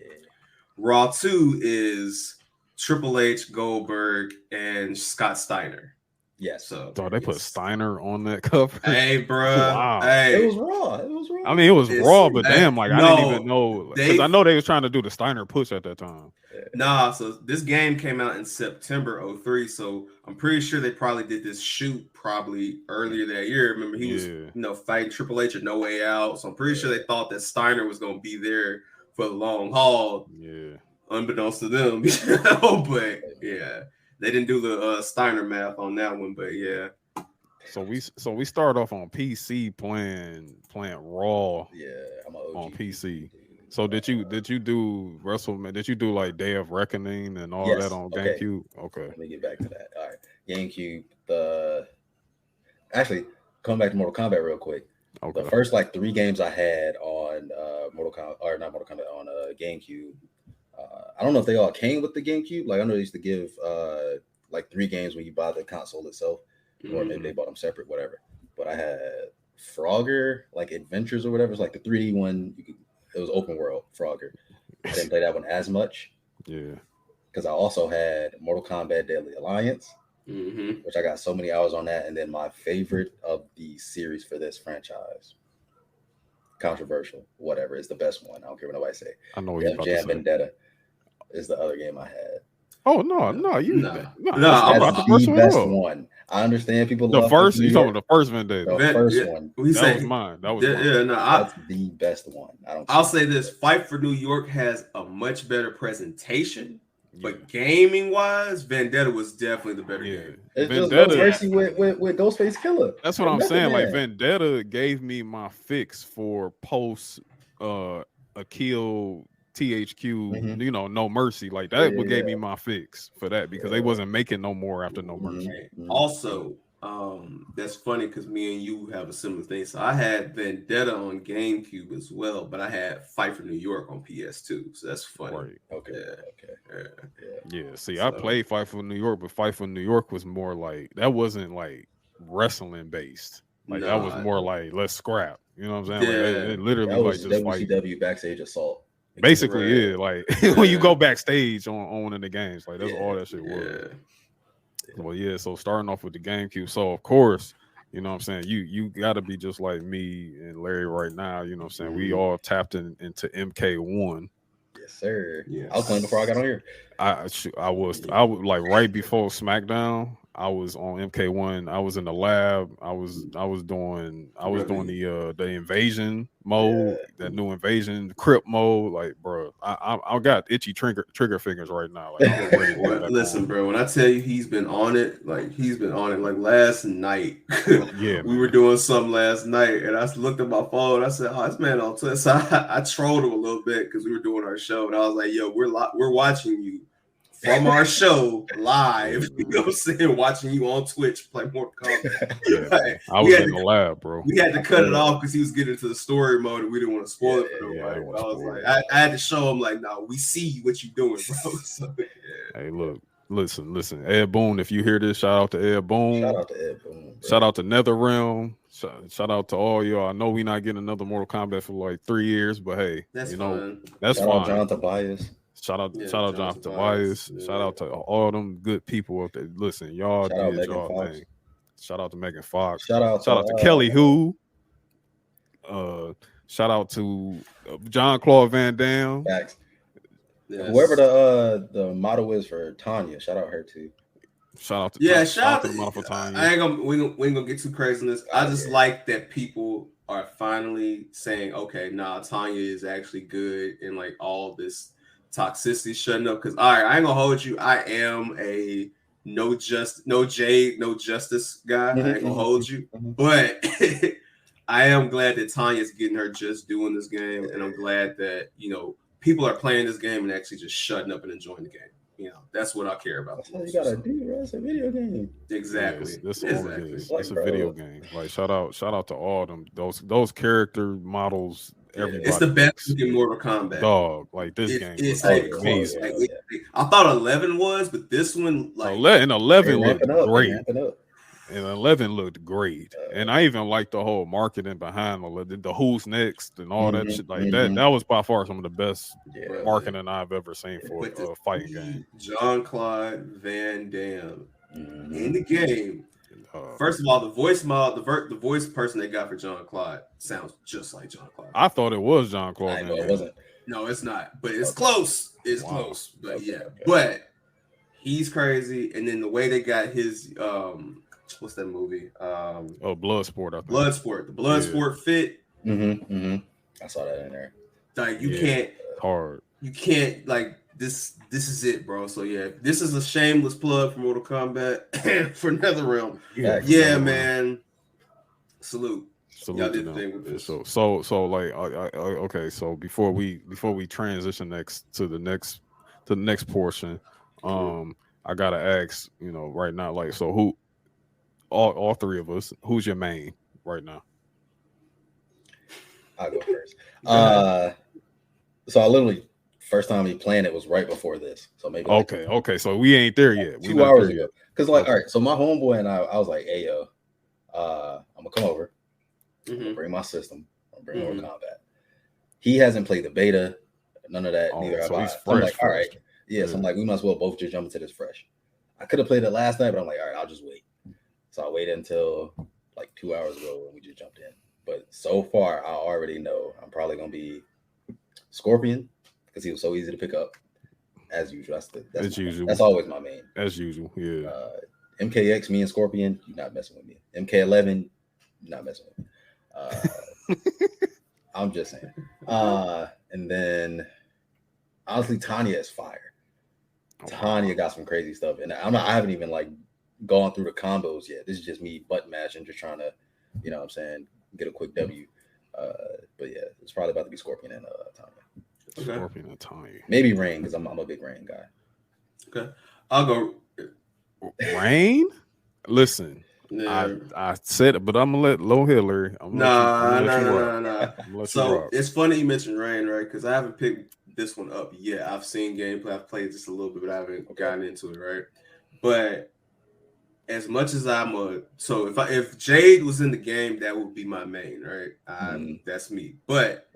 B: Raw 2 is Triple H, Goldberg, and Scott Steiner.
C: Yes.
A: So they put Steiner on that cover.
B: Hey, bro.
A: Wow.
B: Hey.
C: It was Raw. I
A: mean, it was Raw, but damn, like I didn't even know, because I know they was trying to do the Steiner push at that time.
B: Nah, so this game came out in September 2003, so I'm pretty sure they probably did this shoot probably earlier that year. Remember, he was fighting Triple H at No Way Out, so I'm pretty sure they thought that Steiner was going to be there for the long haul.
A: Yeah.
B: Unbeknownst to them, but they didn't do the Steiner math on that one, but yeah.
A: So we start off on PC playing Raw.
C: Yeah, I'm
A: on PC. So did you do WrestleMania? Did you do like Day of Reckoning and all that on GameCube? Okay.
C: Let me get back to that. All right, GameCube. Actually, coming back to Mortal Kombat real quick. Okay. The first 3 games I had on on GameCube. I don't know if they all came with the GameCube. Like I know they used to give 3 games when you buy the console itself, or maybe they bought them separate, whatever. But I had Frogger, Adventures or whatever. It's like the 3D one. It was open world Frogger. I didn't play that one as much.
A: Yeah.
C: Because I also had Mortal Kombat Deadly Alliance, which I got so many hours on that. And then my favorite of the series for this franchise, controversial, whatever, is the best one. I don't care what nobody say.
A: I know what you're about to say.
C: Vendetta is the other game I had.
A: Oh no, that's
C: the best one. I understand people
A: the
C: love
A: first. You talking about the first Vendetta?
C: The first one.
A: That was mine.
C: That's the best one.
B: I'll say this: Fight for New York has a much better presentation, but gaming wise, Vendetta was definitely the better game.
C: It's Vendetta, just with Ghostface Killer.
A: That's what I'm saying. Like Vendetta gave me my fix for post Akil. THQ, No Mercy, like that gave me my fix for that, because they wasn't making no more after No Mercy.
B: Also, that's funny because me and you have a similar thing. So I had Vendetta on GameCube as well, but I had Fight for New York on PS2. So that's funny.
A: Right.
C: Okay.
A: See, I played Fight for New York, but Fight for New York was more that wasn't wrestling based. That was more let's scrap. You know what I'm saying? It literally
C: that was
A: just
C: WCW backstage assault.
A: Basically, when you go backstage on one of the games, that's all that shit was. Well, so starting off with the GameCube, so of course, you know what I'm saying, you got to be just like me and Larry right now. You know what I'm saying, we all tapped into MK1.
C: Yes, sir. Yes. I was playing before I got on here.
A: I was right before SmackDown. I was on MK1. I was in the lab. I was doing the invasion mode, that new invasion crypt mode. Bro, I got itchy trigger fingers right now.
B: Listen, bro, when I tell you he's been on it. Last night. We were doing something last night, and I looked at my phone. I said, "Oh, this man on Twitter." So I trolled him a little bit because we were doing our show, and I was like, "Yo, we're watching you from our show live." You know what I'm saying? Watching you on Twitch play Mortal Kombat.
A: I was in the lab, bro.
B: We had to cut it off because he was getting into the story mode, and we didn't want to spoil it for nobody. I was like, I had to show him no, we see what you're doing, bro. So,
A: Hey, look. Listen, Ed Boon. If you hear this, shout out to Ed Boon.
C: Shout out to Ed Boon.
A: Shout out to NetherRealm. Shout out to all y'all. I know we not getting another Mortal Kombat for 3 years, but hey,
B: that's
A: fine.
C: Shout out John Tobias.
A: Shout out John Tobias. Yeah. Shout out to all them good people up there. Listen, y'all did y'all thing. Shout out to Megan Fox.
C: Shout out
A: to Kelly Hu. Shout out to Jean-Claude Van Damme.
C: Facts. Yes. Whoever the model is for Tanya, shout out her too.
A: Shout out to shout out to the model for Tanya.
B: We ain't gonna get too crazy in this. I just like that people are finally saying, okay, Tanya is actually good, and all this toxicity shutting up. Because I ain't gonna hold you. I am a no justice guy. I ain't gonna hold you, but I am glad that Tanya's getting her just doing this game, and I'm glad that people are playing this game and actually just shutting up and enjoying the game. That's what I care about.
C: That's what you gotta do, bro. It's a video game.
B: Exactly.
A: Yes, it's a video game. Shout out to all them those character models everybody.
B: It's the best looking Mortal Kombat.
A: Dog, like this game
B: it's
A: was
B: like
A: amazing.
B: Like, I thought 11 was, but this one, like
A: 11 looked great.
C: And
A: 11 looked great, and I even liked the whole marketing behind the who's next and all that shit. Like that was by far some of the best marketing I've ever seen for a fighting game.
B: Jean-Claude Van Damme in the game. First of all, the voice person they got for Jean-Claude sounds just like Jean-Claude.
A: I thought it was Jean-Claude.
C: It wasn't.
B: No, it's not, but it's close. It's close, but but he's crazy. And then the way they got his what's that movie?
A: Bloodsport. I think.
B: Bloodsport. The Bloodsport fit.
C: I saw that in there.
B: Like you can't
A: hard.
B: You can't like this. This is it, bro. So yeah, this is a shameless plug for Mortal Kombat for NetherRealm. Yeah, man. Salute. Y'all did the thing with this.
A: So like okay. So before we transition to the next portion, I gotta ask, right now, like, so who? All three of us. Who's your main right now?
C: I'll go first. So I literally first time he playing it was right before this. So maybe
A: okay. So we ain't there yet.
C: 2 hours ago. Because all right. So my homeboy and I was like, hey yo, I'm gonna come over. I'm gonna bring my system. I'm gonna bring Mortal Kombat. He hasn't played the beta. None of that. Neither have I. I'm like, all right. Yeah. So I'm like, we might as well both just jump into this fresh. I could have played it last night, but I'm like, all right, I'll just wait. So I waited until like 2 hours ago when we just jumped in. But so far, I already know I'm probably going to be Scorpion because he was so easy to pick up. As usual. That's always my main.
A: As usual, yeah.
C: MKX, me and Scorpion, you're not messing with me. MK11, you're not messing with me. I'm just saying. And then, honestly, Tanya is fire. Tanya got some crazy stuff. And I haven't even like gone through the combos yet. This is just me button mashing, just trying to, what I'm saying, get a quick W. But yeah, it's probably about to be Scorpion and Tanya.
B: Okay.
A: Scorpion and Tanya.
C: Maybe Rain, because I'm a big Rain guy.
B: Okay. I'll go.
A: Rain? Listen. Yeah. I said it, but I'm gonna let Low Hiller.
B: Nah. So it's funny you mentioned Rain, right? Because I haven't picked this one up yet. I've seen gameplay, I've played just a little bit, but I haven't gotten into it, right? But as much as so if Jade was in the game, that would be my main, right? That's me. But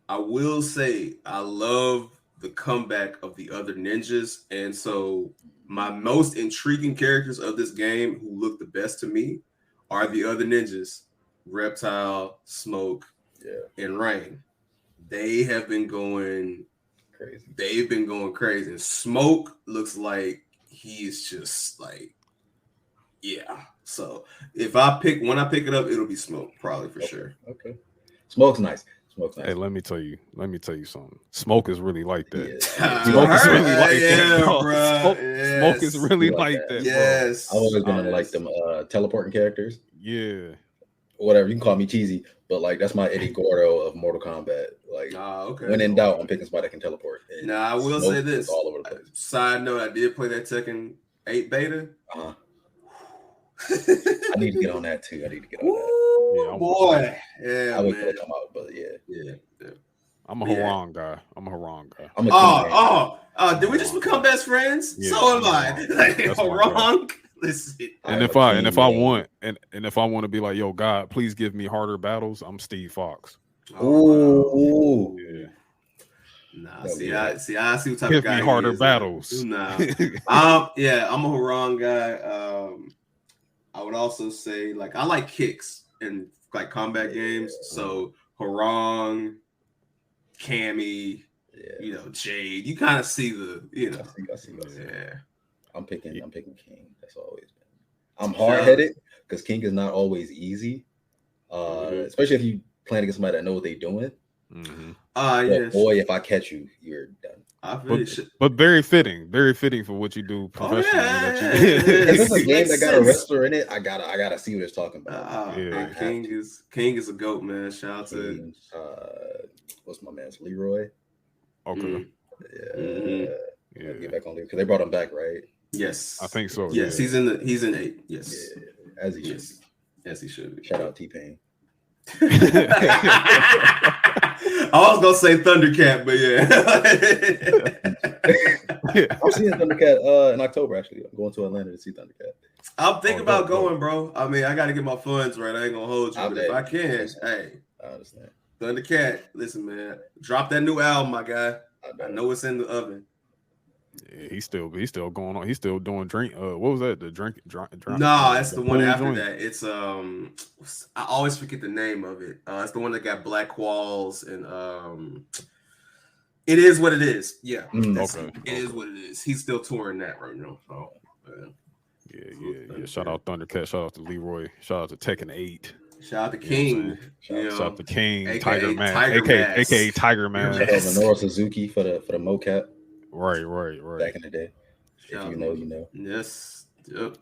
B: I will say I love the comeback of the other ninjas, and so my most intriguing characters of this game who look the best to me are the other ninjas, Reptile, Smoke, and Rain. They have been going crazy. They've been going crazy. And Smoke looks like he's just like, So when I pick it up, it'll be Smoke, probably for sure.
C: Okay. Smoke's nice.
A: Hey, let me tell you something. Smoke is really like that.
C: Yeah.
A: Smoke is really like that. Smoke is really like that.
B: Yes.
C: I've always been like them teleporting characters.
A: Yeah.
C: Whatever, you can call me cheesy, but like that's my Eddie Gordo of Mortal Kombat. Like, when in doubt, I'm picking somebody that can teleport. And
B: I will say this.
C: All over the place.
B: Side note, I did play that Tekken 8 beta.
C: I need to get on that too.
B: Yeah, boy. Yeah,
C: I would come out, but yeah.
A: I'm a Harang guy.
B: Did we just become best friends? Yeah, so am I. Like, Harang. Listen.
A: And if I want to be like, yo, God, please give me harder battles, I'm Steve Fox.
C: Oh,
B: yeah. Nah, I see what type of guy.
A: Give me harder battles.
B: Nah. I'm a Harang guy. I would also say, like, I like kicks in like combat games. So Harang, Cammy, Jade. You kind of see the,
C: I see.
B: Yeah.
C: I'm picking King. That's always been. I'm hard-headed because King is not always easy. Especially if you playing against somebody that know what they're doing.
B: Yes.
C: Boy, if I catch you, you're done.
A: But very fitting for what you do professionally.
C: If it's a game that got a wrestler in it, I gotta see what it's talking about.
B: King is a goat, man. Shout out to
C: what's my man's Leroy.
A: Okay.
C: Yeah. Get back on there because they brought him back, right?
B: Yes,
A: I think so.
B: Yes, he's in 8. Yes,
C: as he should.
B: As he should be.
C: Shout out T-Pain.
B: was gonna say Thundercat, but yeah.
C: I'm seeing Thundercat in October. Actually, I'm going to Atlanta to see Thundercat.
B: I'm thinking about going, bro. I mean, I got to get my funds right. I ain't gonna hold you, but if I can, hey,
C: I understand.
B: Thundercat, listen, man, drop that new album, my guy. I know it's in the oven.
A: Yeah, he's still going on. He's still doing drink. What was that? The drink.
B: No, that's the one after joint? That. It's I always forget the name of it. It's the one that got black walls and It is what it is. Yeah, okay. It is what it is. He's still touring that right now. So,
A: yeah. Shout out Thundercat. Shout out to Leroy. Shout out to Tekken 8.
B: Shout out to King.
A: Shout out to King.
B: AKA
A: Tiger Man. AKA Tiger Man.
C: Shout out to Minoru Suzuki for the mocap.
A: Right.
C: Back in the day. If you know, you know.
B: Yes. Yep.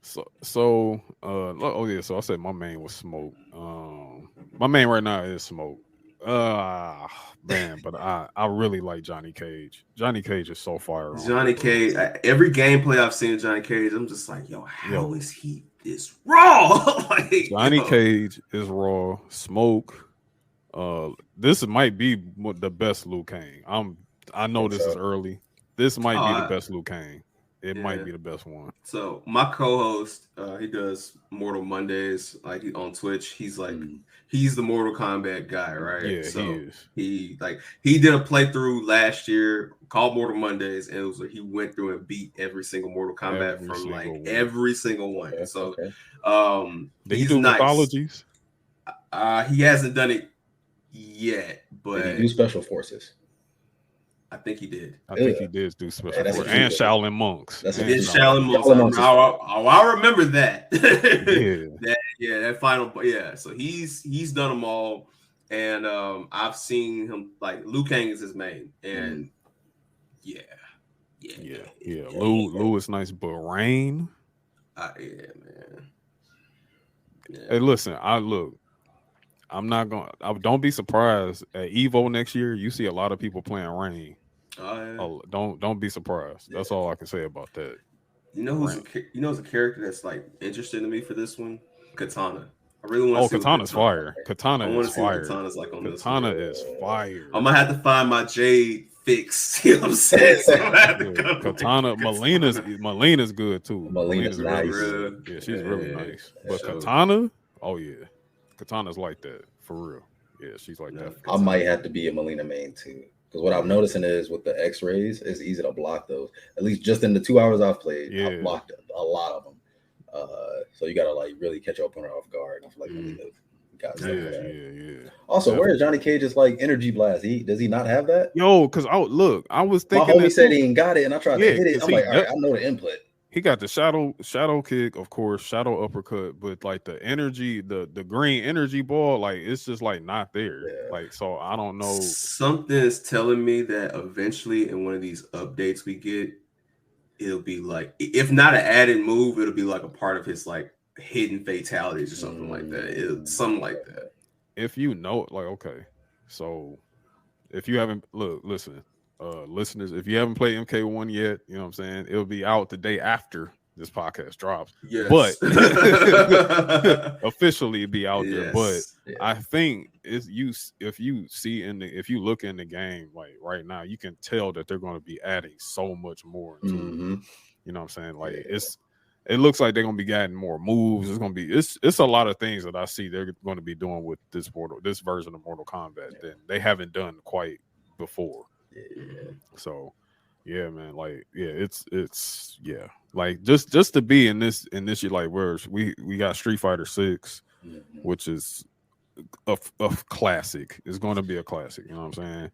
A: So So I said my main was Smoke. My main right now is Smoke. Man, but I really like Johnny Cage. Johnny Cage is so fire.
B: Johnny Cage. Every gameplay I've seen of Johnny Cage, I'm just like, how is he this raw?
A: Johnny Cage is raw. Smoke. This might be the best Liu Kang. I know this is early. This might be the best Liu Kang. It might be the best one.
B: So my co-host, he does Mortal Mondays, like on Twitch. He's like, he's the Mortal Kombat guy, right?
A: Yeah,
B: so
A: he is.
B: He did a playthrough last year called Mortal Mondays, and it was like he went through and beat every single Mortal Kombat every single one. Okay, so,
A: did he do mythologies?
B: He hasn't done it yet, but
C: did he do Special Forces?
B: I think he did.
A: I think he did do Special Forces and Shaolin Monks.
B: He did Shaolin Monks. I remember that. That final. Yeah, so he's done them all, and I've seen him like Liu Kang is his main, and yeah.
A: Liu is nice, but Rain.
B: Man. Yeah.
A: Hey, listen, I'm not going to, don't be surprised at Evo next year. You see a lot of people playing Rain. Don't be surprised. That's all I can say about that.
B: You know who's a character that's like interesting to me for this one? Katana. I really want to see
A: Katana's fire. Katana is fire.
B: Katana's like on
A: Katana is fire.
B: I'm gonna have to find my Jade fix. You know what I'm saying? So
A: Katana, Melina's good too.
C: Melina's nice.
A: Yeah, she's really nice. But Katana, Katana's like that for real. Yeah, she's like that.
C: I might have to be a Melina main too, because what I'm noticing is with the X-rays, it's easy to block those. At least just in the 2 hours I've played, I've blocked a lot of them. So you gotta like really catch your opponent off guard. I feel like Melina got that. Also, where is Johnny Cage's like energy blast? Does he not have that?
A: Yo, because I was thinking
C: my homie said he ain't got it, and I tried to hit it. I'm like, all right, I know the input.
A: He got the shadow kick, of course, shadow uppercut, but like the energy, the green energy ball, like it's just like not there. Yeah. Like, so I don't know.
B: Something is telling me that eventually in one of these updates we get, it'll be like, if not an added move, it'll be like a part of his like hidden fatalities or something like that. Something like that.
A: If you know, like, okay, so if you haven't listen. Listeners, if you haven't played MK1 yet, you know what I'm saying, it'll be out the day after this podcast drops.
B: Yes.
A: But officially it'll be out there. But I think if you look in the game like right now, you can tell that they're going to be adding so much more into it. You know what I'm saying? Like it looks like they're going to be adding more moves. It's going to be it's a lot of things that I see they're going to be doing with this version of Mortal Kombat that they haven't done quite before. So man, like it's like just to be in this year, like where we got Street Fighter 6, which is a classic. It's going to be a classic, you know what I'm saying?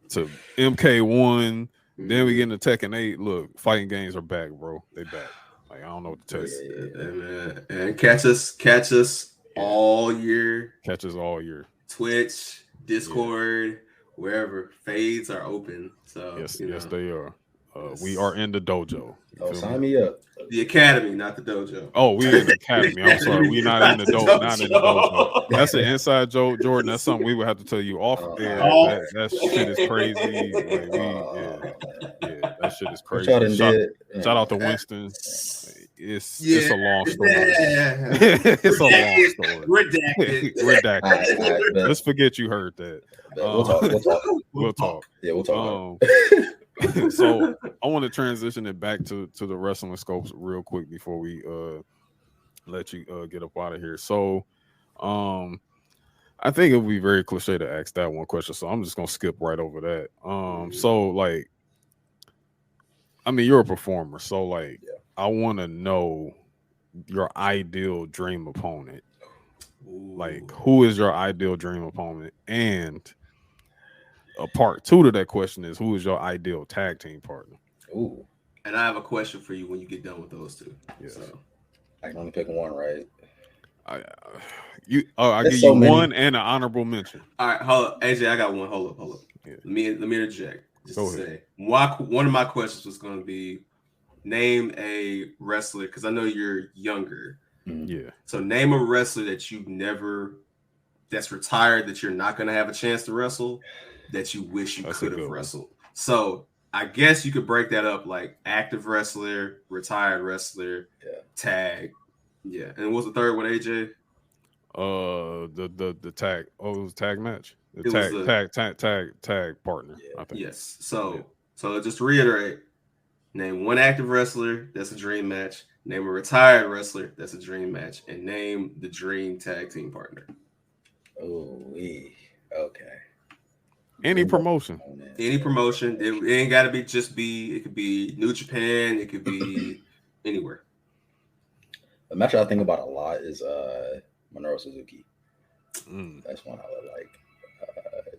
A: To MK1, then we get into Tekken 8. Look, fighting games are back, bro. They back. Like I don't know what to tell you.
B: And catch us all year.
A: Catch us all year.
B: Twitch, Discord. Wherever fades are open, so
A: yes, they are. We are in the dojo.
C: Sign me up.
B: The academy, not the dojo.
A: Oh, we in the academy. I'm sorry, we're not in the dojo. Not in the dojo. That's an inside joke, Jordan. That's something we would have to tell you off air. That shit is crazy. Like that shit is crazy. Shout out to Winston. it's a long story. It's a long story. Redacted. Let's forget you heard that.
C: We'll talk. Yeah, we'll talk.
A: So I want to transition it back to the wrestling scopes real quick before we let you get up out of here. So I think it would be very cliche to ask that one question, so I'm just gonna skip right over that. So like, I mean, you're a performer, so like, I want to know your ideal dream opponent. Like, who is your ideal dream opponent? And a part two to that question is, who is your ideal tag team partner?
B: Ooh. And I have a question for you when you get done with those two.
A: Yes.
B: So
C: I can only pick one, right?
A: I give you one and an honorable mention.
B: All right, hold up, AJ. I got one. Hold up. Yeah. Let me interject. Just Go to ahead. Say, one of my questions was going to be, name a wrestler, because I know you're younger.
A: Yeah.
B: So name a wrestler that's retired, that you're not going to have a chance to wrestle, that you wish you could have wrestled. So I guess you could break that up like active wrestler, retired wrestler, tag. Yeah. And what's the third one, AJ?
A: The tag. Oh, it was tag match. Tag partner.
B: Yeah. I think. Yes. So just to reiterate, name one active wrestler that's a dream match. Name a retired wrestler that's a dream match, and name the dream tag team partner.
C: Oh, okay.
A: Any promotion.
B: Any promotion. It ain't got to be it could be New Japan. It could be anywhere.
C: The match I think about a lot is Minoru Suzuki. That's one I would like.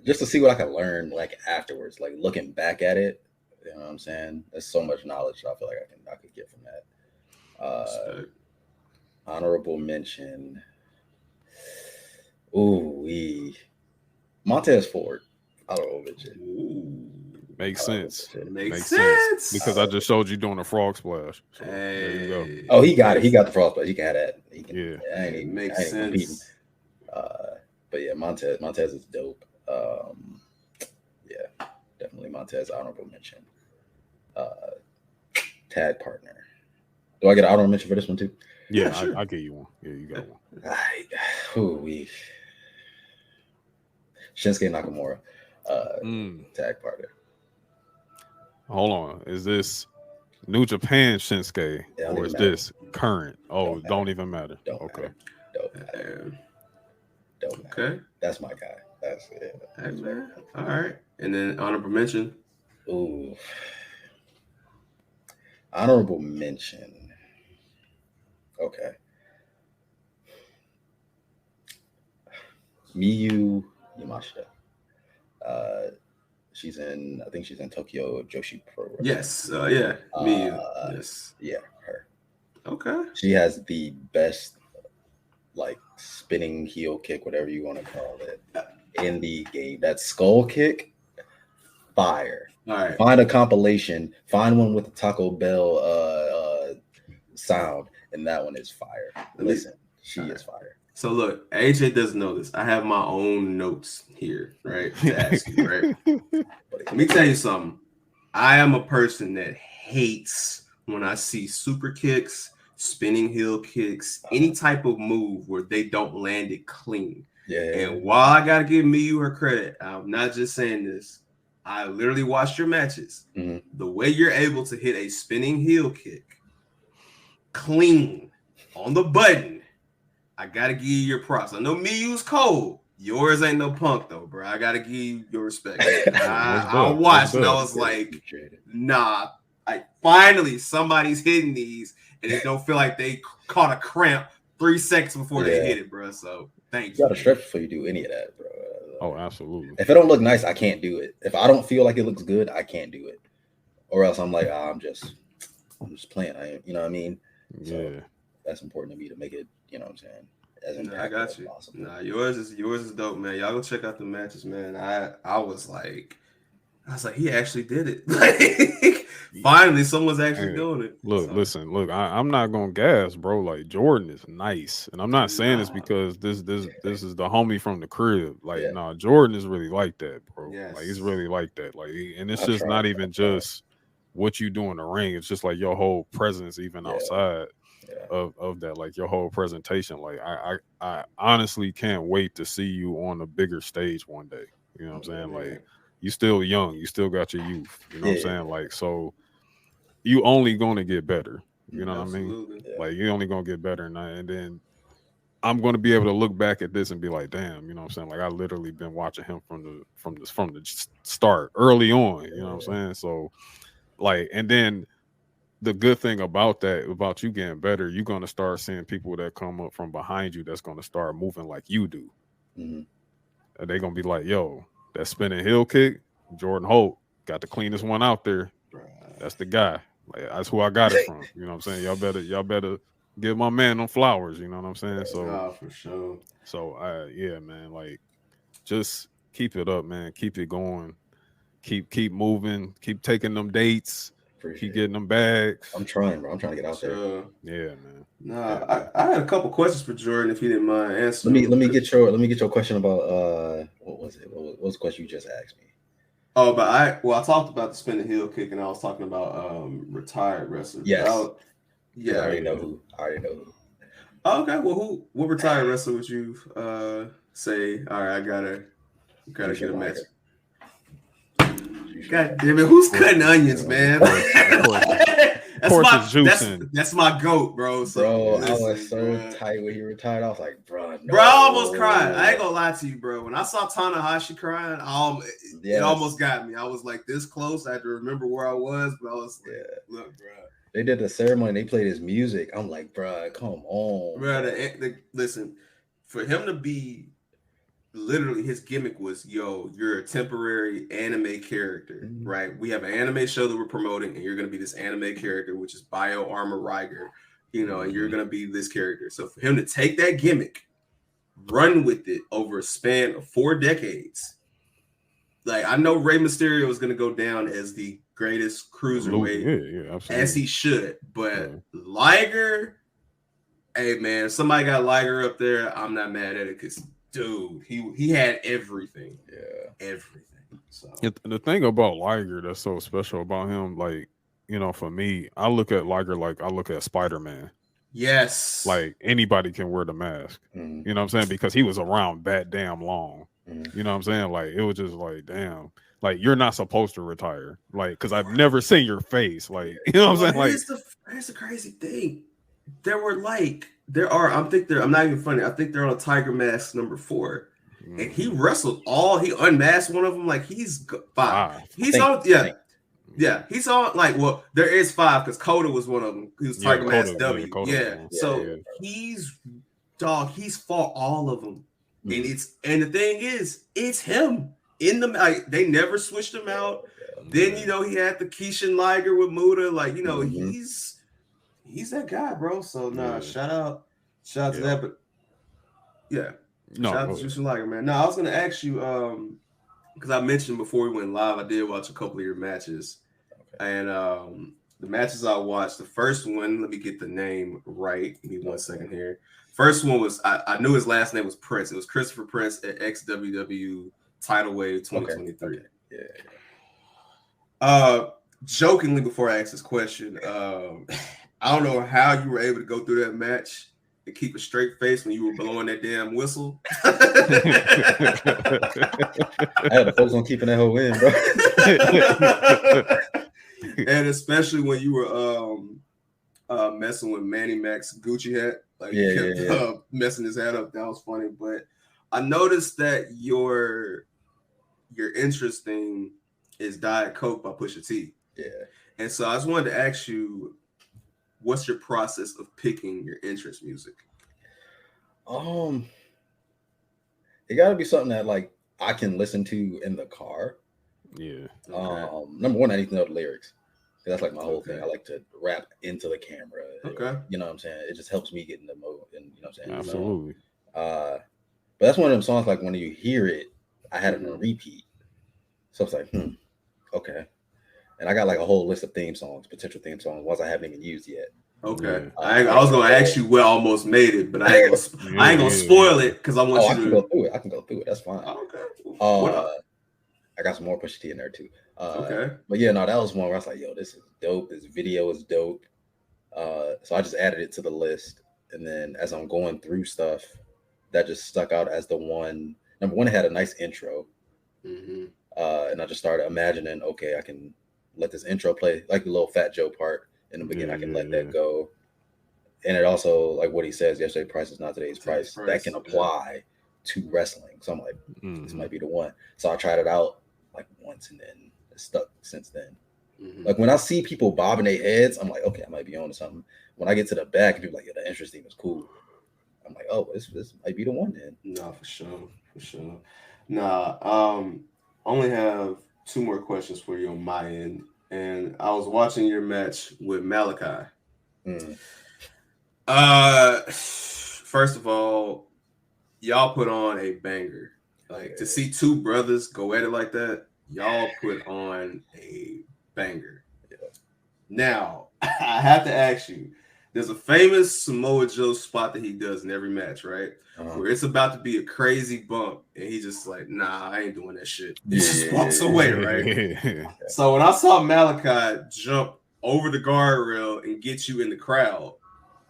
C: Just to see what I can learn like afterwards, like looking back at it. You know what I'm saying? There's so much knowledge I feel like I could get from that. Honorable mention. Montez Ford. Honorable mention.
A: Makes sense. Makes sense. Because I just showed you doing a frog splash. So there you go.
C: Oh, he got it. He got the frog splash. He can have that.
B: Makes sense.
C: But yeah, Montez is dope. Yeah, definitely Montez. Honorable mention. Tag partner. Do I get an honorable mention for this one too?
A: Yeah, sure. I'll give you one. Yeah, you got one.
C: Shinsuke Nakamura, tag partner.
A: Hold on. Is this New Japan Shinsuke or is this current? Oh, don't even matter. Okay.
B: Okay.
C: That's my guy. That's it.
B: Hey, man. All right. And then honorable mention.
C: Ooh. Honorable mention. Okay. Miyu Yamashita. I think she's in Tokyo Joshi Pro.
B: Yes. Yeah. Miyu. Yes.
C: Yeah, her.
B: Okay.
C: She has the best like spinning heel kick, whatever you want to call it, in the game. That skull kick, fire.
B: All right.
C: Find a compilation, find one with the Taco Bell sound, and that one is fire. Listen, she is fire.
B: So look, AJ doesn't know this. I have my own notes here, right? To ask you, right? Let me tell you something. I am a person that hates when I see super kicks, spinning heel kicks, any type of move where they don't land it clean.
C: Yeah.
B: And while I gotta give Miyu her credit, I'm not just saying this. I literally watched your matches.
C: Mm-hmm.
B: The way you're able to hit a spinning heel kick clean on the button, I gotta give you your props. I know Miyu's cold. Yours ain't no punk though, bro. I gotta give you your respect. I watched and I was like, nah. Finally somebody's hitting these and it don't feel like they caught a cramp 3 seconds before they hit it, bro. So thank you.
C: You gotta stretch before you do any of that, bro.
A: Oh, absolutely.
C: If it don't look nice, I can't do it. If I don't feel like it looks good, I can't do it. Or else I'm like, I'm just playing. You know what I mean?
A: Yeah.
C: So that's important to me to make it, you know what I'm saying?
B: I got you. Nah, yours is dope, man. Y'all go check out the matches, man. I was like, he actually did it. Like, finally, someone's actually doing it.
A: Listen, I'm not gonna gas, bro. Like Jordan is nice, and I'm not saying this because this is the homie from the crib. Like, Jordan is really like that, bro.
B: Yes.
A: Like, he's really like that. Like, and it's not even just what you do in the ring. It's just like your whole presence, even outside. of that, like your whole presentation. Like I honestly can't wait to see you on a bigger stage one day. You know what I'm saying? Like you still young, you still got your youth. You know what I'm saying? Like so you only gonna get better. You know what I mean? Like you're only gonna get better, and then I'm gonna be able to look back at this and be like, damn, you know what I'm saying? Like I literally been watching him from the start early on. You know what I'm saying? So like, and then the good thing about that, about you getting better, you're gonna start seeing people that come up from behind you that's gonna start moving like you do. And they're gonna be like, yo, that spinning heel kick, Jordan Holt got the cleanest one out there. That's the guy. Like that's who I got it from. You know what I'm saying? Y'all better give my man them flowers. You know what I'm saying? So
B: for sure.
A: So yeah, man, like just keep it up, man. Keep it going. Keep moving. Keep taking them dates. Keep getting them bags.
C: I'm trying, bro. I'm trying to get out there.
A: Yeah, man.
B: Nah, I had a couple questions for Jordan, if you didn't mind answering.
C: Let me get your question about what was it? What was the question you just asked me?
B: Oh, but I talked about the spinning heel kick, and I was talking about retired wrestlers.
C: Yes.
B: I
C: already know who.
B: Oh, okay. Well, what retired wrestler would you say? All right, I gotta get a match. God damn it! Who's cutting onions, man? That's my goat, bro. So
C: I was so tight when he retired. I was like, bro,
B: I almost cried. I ain't gonna lie to you, bro. When I saw Tanahashi crying, it almost got me. I was like this close. I had to remember where I was, but I was like, look, bro.
C: They did the ceremony. They played his music. I'm like, bro, come on,
B: bro. Listen, for him to be. Literally, his gimmick was, yo, you're a temporary anime character, right? We have an anime show that we're promoting, and you're going to be this anime character, which is Bio Armor Riger, and you're going to be this character. So for him to take that gimmick, run with it over a span of 4 decades, like, I know Rey Mysterio is going to go down as the greatest cruiserweight, as he should, but Liger, hey, man, if somebody got Liger up there, I'm not mad at it, because dude, he had everything. Everything. So
A: the thing about Liger that's so special about him, like, for me, I look at Liger like I look at Spider-Man.
B: Yes.
A: Like anybody can wear the mask. You know what I'm saying? Because he was around that damn long. You know what I'm saying? Like it was just like, damn, like you're not supposed to retire. Like, because I've never seen your face. Like, you know what I'm saying? Like
B: here's the crazy thing. I'm not even funny. I think they're on Tiger Mask number 4. And he wrestled he unmasked one of them. Like he's 5. He's on, he's on, like, well, there is 5 because Coda was one of them. He was Tiger Mask W. He's fought all of them. And the thing is, it's him in the, they never switched him out. Then, he had the Keishan Liger with Muda. Like, he's that guy, bro. So shout out to that. But shout out to Jushin Liger, man. I was gonna ask you, because I mentioned before we went live, I did watch a couple of your matches, and the matches I watched. The first one, let me get the name right. Give me 1 second here. First one was I knew his last name was Prince. It was Christopher Prince at XWW Tidal Wave 2023. Jokingly, before I ask this question, I don't know how you were able to go through that match and keep a straight face when you were blowing that damn whistle.
C: I had to focus on keeping that whole in,
B: bro. And especially when you were messing with Manny Mac's Gucci hat, like messing his hat up. That was funny. But I noticed that your interest thing is Diet Coke by Pusha T.
C: Yeah.
B: And so I just wanted to ask you, what's your process of picking your interest music?
C: It got to be something that, like, I can listen to in the car.
A: Yeah.
C: Number one, I need to know the lyrics. That's like my whole thing. I like to rap into the camera.
B: Okay.
C: You know what I'm saying? It just helps me get in the mode. And you know what I'm saying?
A: Absolutely.
C: But that's one of them songs, like, when you hear it, I had it on repeat. So it's like, okay. And I got like a whole list of potential theme songs, ones I haven't even used yet.
B: Okay. I was going to ask you what almost made it, but I ain't going to spoil it because I want you to
C: go through it. I can go through it. That's fine.
B: Okay.
C: I got some more Pusha T in there too.
B: Okay.
C: But that was one where I was like, yo, this is dope. This video is dope. So I just added it to the list, and then as I'm going through stuff, that just stuck out as the one. Number one, it had a nice intro, and I just started imagining, okay, I can let this intro play, like the little Fat Joe part in the beginning. I can let that go, and it also, like what he says, yesterday's price is not today's price. That can apply to wrestling. So I'm like, this might be the one. So I tried it out like once, and then it's stuck since then. Like when I see people bobbing their heads, I'm like, okay, I might be on to something. When I get to the back, and people are like, yeah, the entrance theme is cool. I'm like, oh, this might be the one then.
B: No, for sure. Nah, only have 2 more questions for you on my end. And I was watching your match with Malachi. First of all, y'all put on a banger. Like to see 2 brothers go at it like that, y'all put on a banger. Now, I have to ask you, there's a famous Samoa Joe spot that he does in every match, right? Where it's about to be a crazy bump, and he's just like, nah, I ain't doing that shit. He just walks away, right? So when I saw Malachi jump over the guardrail and get you in the crowd,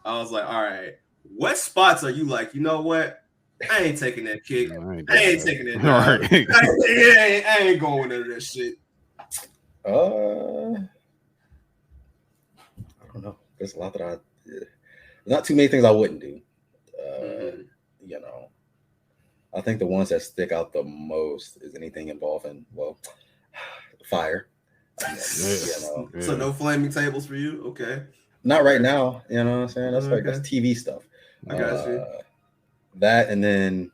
B: I was like, all right, what spots are you like, you know what? I ain't taking that kick. I ain't taking that dive. I ain't going into that shit.
C: I don't know. There's a lot that not too many things I wouldn't do. You know, I think the ones that stick out the most is anything involving, fire.
B: So no flaming tables for you? Okay.
C: Not right now. You know what I'm saying? That's that's TV stuff.
B: I got you.
C: That, and then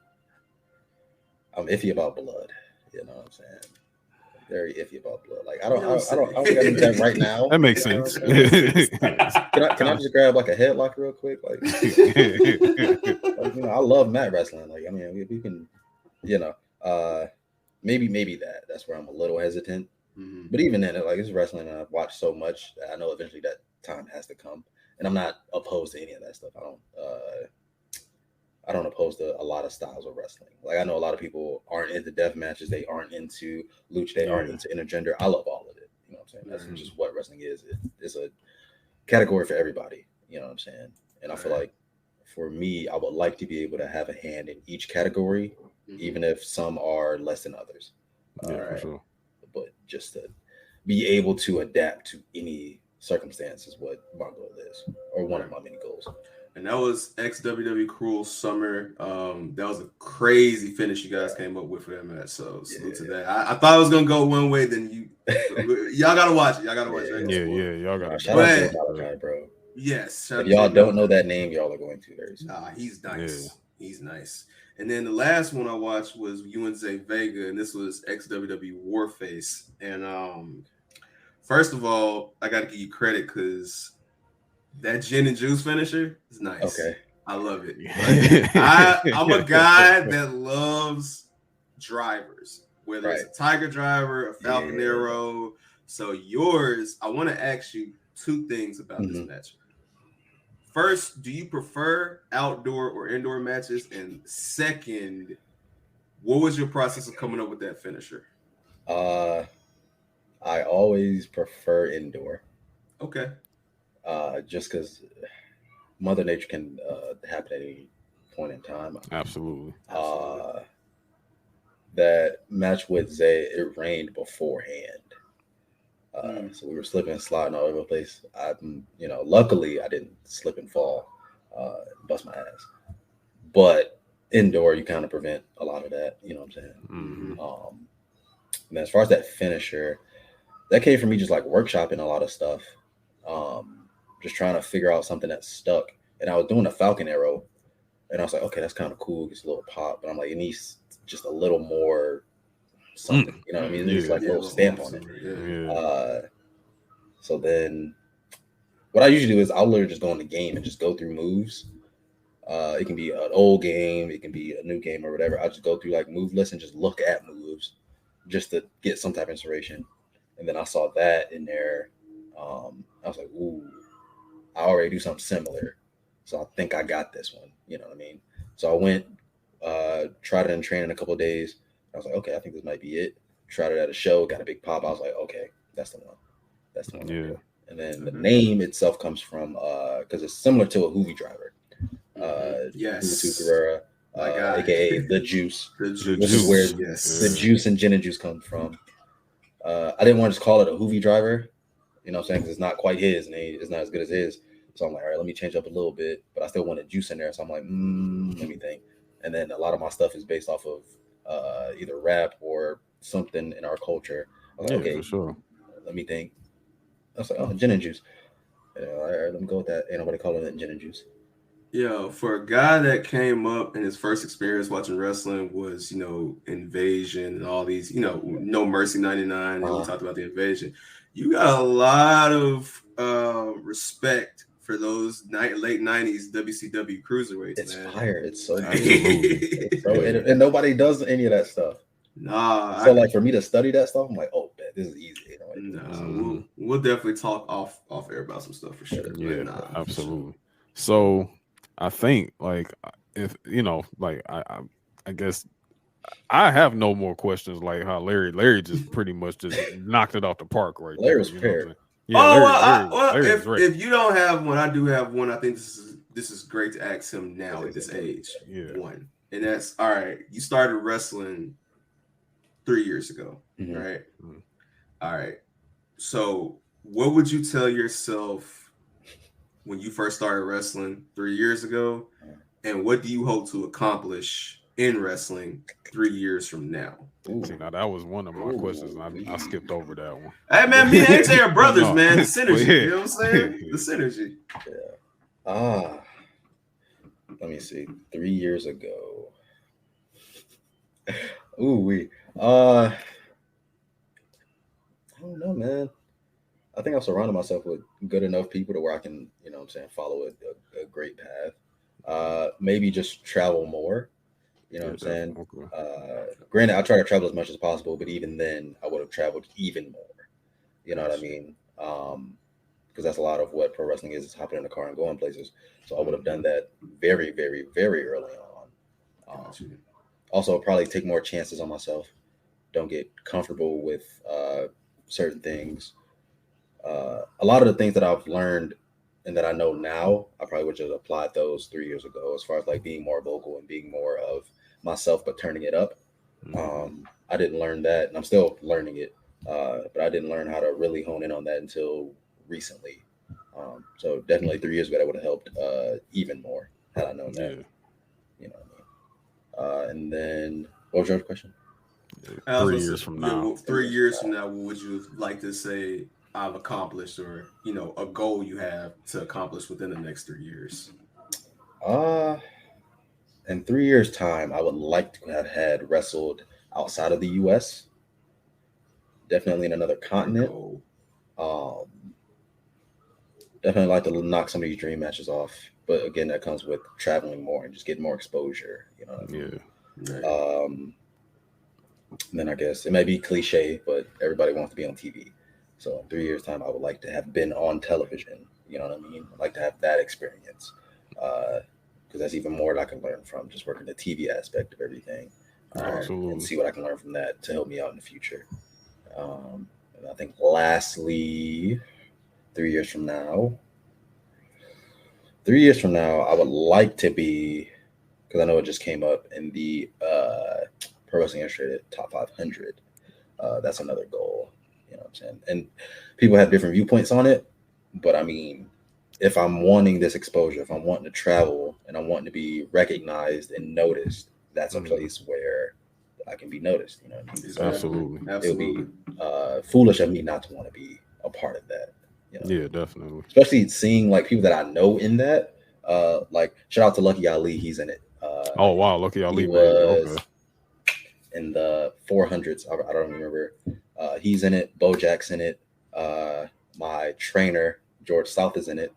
C: I'm iffy about blood. You know what I'm saying? Very iffy about blood. Like I don't got into that right now.
A: That makes sense.
C: Can I just grab like a headlock real quick? Like, I love mat wrestling. Like, I mean, we can, maybe that's where I'm a little hesitant. But even then, like, it's wrestling, and I've watched so much that I know eventually that time has to come. And I'm not opposed to any of that stuff. I don't oppose to a lot of styles of wrestling. Like, I know a lot of people aren't into death matches. They aren't into lucha. They aren't into intergender. I love all of it. You know what I'm saying? That's just what wrestling is. It's a category for everybody. You know what I'm saying? And I feel like for me, I would like to be able to have a hand in each category, even if some are less than others.
A: For sure.
C: But just to be able to adapt to any circumstance is what my goal is, or one of my many goals.
B: And that was ex-WWE Cruel Summer. That was a crazy finish you guys came up with for that match. So salute to that. I thought it was gonna go one way, then y'all gotta watch it. Y'all gotta watch it.
A: Y'all gotta.
C: Shout out to Malachi, bro.
B: Yes.
C: If y'all don't know that name, y'all are going to very soon.
B: Nah, he's nice. Yeah. He's nice. And then the last one I watched was UNZ Vega, and this was ex-WWE Warface. And first of all, I got to give you credit because that gin and juice finisher is nice. Okay. I love it. I'm a guy that loves drivers, whether it's a Tiger driver, a Falcon Arrow. So yours, I want to ask you 2 things about this match. First, do you prefer outdoor or indoor matches? And second, what was your process of coming up with that finisher?
C: I always prefer indoor.
B: Okay.
C: Just because Mother Nature can happen at any point in time.
A: Absolutely.
C: That match with Zay, it rained beforehand. So we were slipping and sliding all over the place. Luckily I didn't slip and fall, bust my ass. But indoor, you kind of prevent a lot of that. You know what I'm saying? And as far as that finisher, that came from me just like workshopping a lot of stuff. Just trying to figure out something that stuck. And I was doing a Falcon Arrow, and I was like, okay, that's kind of cool. It gets a little pop, but I'm like, it needs just a little more something. You know what I mean? It needs like a little stamp on it. So then what I usually do is I'll literally just go in the game and just go through moves. It can be an old game, it can be a new game or whatever. I just go through like move lists and just look at moves just to get some type of inspiration. And then I saw that in there. I was like, ooh, I already do something similar. So I think I got this one. You know what I mean? So I went, tried it in training a couple of days. I was like, okay, I think this might be it. Tried it at a show, got a big pop. I was like, okay, that's the one. That's the one.
A: Yeah.
C: And then the name itself comes from because it's similar to a hoovy driver.
B: Yes.
C: Guerrera, aka the Juice. This is where the juice and gin and juice comes from. I didn't want to just call it a hoovy driver, you know what I'm saying? Because it's not quite his, and it's not as good as his. So I'm like, all right, let me change up a little bit, but I still wanted juice in there. So I'm like, let me think. And then a lot of my stuff is based off of either rap or something in our culture. I was like, okay,
A: for sure.
C: Let me think. I was like, oh, gin and juice. All right, let me go with that. Ain't nobody calling it gin and juice.
B: Yeah, for a guy that came up and his first experience watching wrestling was, Invasion and all these, No Mercy 99, and we talked about the Invasion. You got a lot of respect for those late 90s WCW cruiserweights,
C: it's
B: man.
C: Fire. It's so good. And nobody does any of that stuff.
B: Nah.
C: So like for me to study that stuff, I'm like, oh, man, this is easy.
B: We'll definitely talk off air about some stuff for sure.
A: Yeah, absolutely. So I think like if I guess I have no more questions like how Larry just pretty much just knocked it off the park right
C: Larry was prepared.
B: Yeah, if you don't have one, I do have one. I think this is great to ask him now at this age.
A: Yeah.
B: One. And that's all right. You started wrestling 3 years ago, right?
A: Mm-hmm.
B: All right. So what would you tell yourself when you first started wrestling 3 years ago? And what do you hope to accomplish in wrestling 3 years from now?
A: See, now that was one of my questions. I skipped over that one.
B: Hey, man, me and AJ are brothers, man. The synergy. You know what I'm saying? The synergy.
C: Yeah. Let me see. 3 years ago. I don't know, man. I think I've surrounded myself with good enough people to where I can, follow a great path. Maybe just travel more. You know what I'm saying? Okay. Granted, I try to travel as much as possible, but even then, I would have traveled even more. You know what I mean? Because that's a lot of what pro wrestling is hopping in the car and going places. So I would have done that very, very, very early on. Also, probably take more chances on myself. Don't get comfortable with certain things. A lot of the things that I've learned and that I know now, I probably would have applied those 3 years ago, as far as like being more vocal and being more of myself, but turning it up. I didn't learn that, and I'm still learning it, but I didn't learn how to really hone in on that until recently. So definitely 3 years ago, that would have helped even more had I known that. You know what I mean? And then, what was your question?
A: 3 years from now.
B: 3 years from now, what would you like to say I've accomplished, or a goal you have to accomplish within the next 3 years?
C: In 3 years' time, I would like to have had wrestled outside of the U.S. Definitely in another continent. Definitely like to knock some of these dream matches off, but again, that comes with traveling more and just getting more exposure. You know what I mean?
A: Yeah.
C: Then I guess it may be cliche, but everybody wants to be on TV. So in 3 years' time, I would like to have been on television. You know what I mean? I'd like to have that experience. Because that's even more that I can learn from just working the TV aspect of everything. And see what I can learn from that to help me out in the future. And I think lastly, 3 years from now, I would like to be, because I know it just came up in the Pro Wrestling Illustrated Top 500. That's another goal. You know what I'm saying? And people have different viewpoints on it, but I mean, if I'm wanting this exposure, if I'm wanting to travel and I'm wanting to be recognized and noticed, that's a place where I can be noticed. You know what I mean? So
A: Absolutely.
C: It would be foolish of me not to want to be a part of that. You know?
A: Yeah, definitely.
C: Especially seeing like people that I know in that. Like shout out to Lucky Ali, he's in it.
A: Oh wow, Lucky Ali,
C: he was in the 400s. I don't remember. He's in it. Bojack's in it. My trainer George South is in it.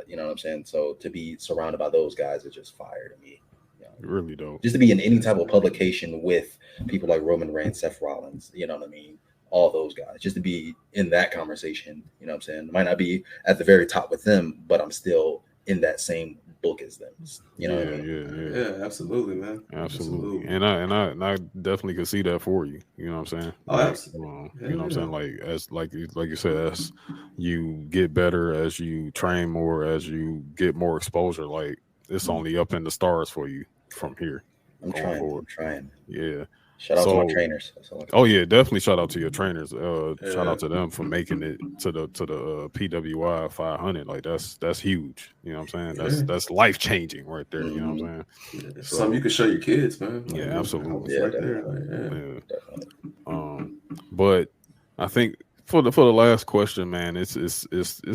C: You know what I'm saying? So to be surrounded by those guys is just fire to me. You know?
A: Really dope.
C: Just to be in any type of publication with people like Roman Reigns, Seth Rollins, you know what I mean? All those guys, just to be in that conversation, you know what I'm saying? Might not be at the very top with them, but I'm still in that same book as them. You know what I
B: mean? Yeah, absolutely, man.
A: Absolutely. And I definitely could see that for you. You know what I'm saying?
B: Oh,
A: like,
B: absolutely.
A: You know what I'm saying? Like as like you said, as you get better, as you train more, as you get more exposure, like it's only up in the stars for you from here.
C: I'm trying.
A: Yeah.
C: Shout out to my trainers.
A: Oh yeah, definitely shout out to your trainers. Shout out to them for making it to the PWI 500. Like that's huge. You know what I'm saying? That's life changing right there. You know what I'm saying?
B: Yeah, something you can show your kids, man.
A: Like, yeah, absolutely.
B: Right there. Like,
C: definitely.
A: But I think for the last question, man, it's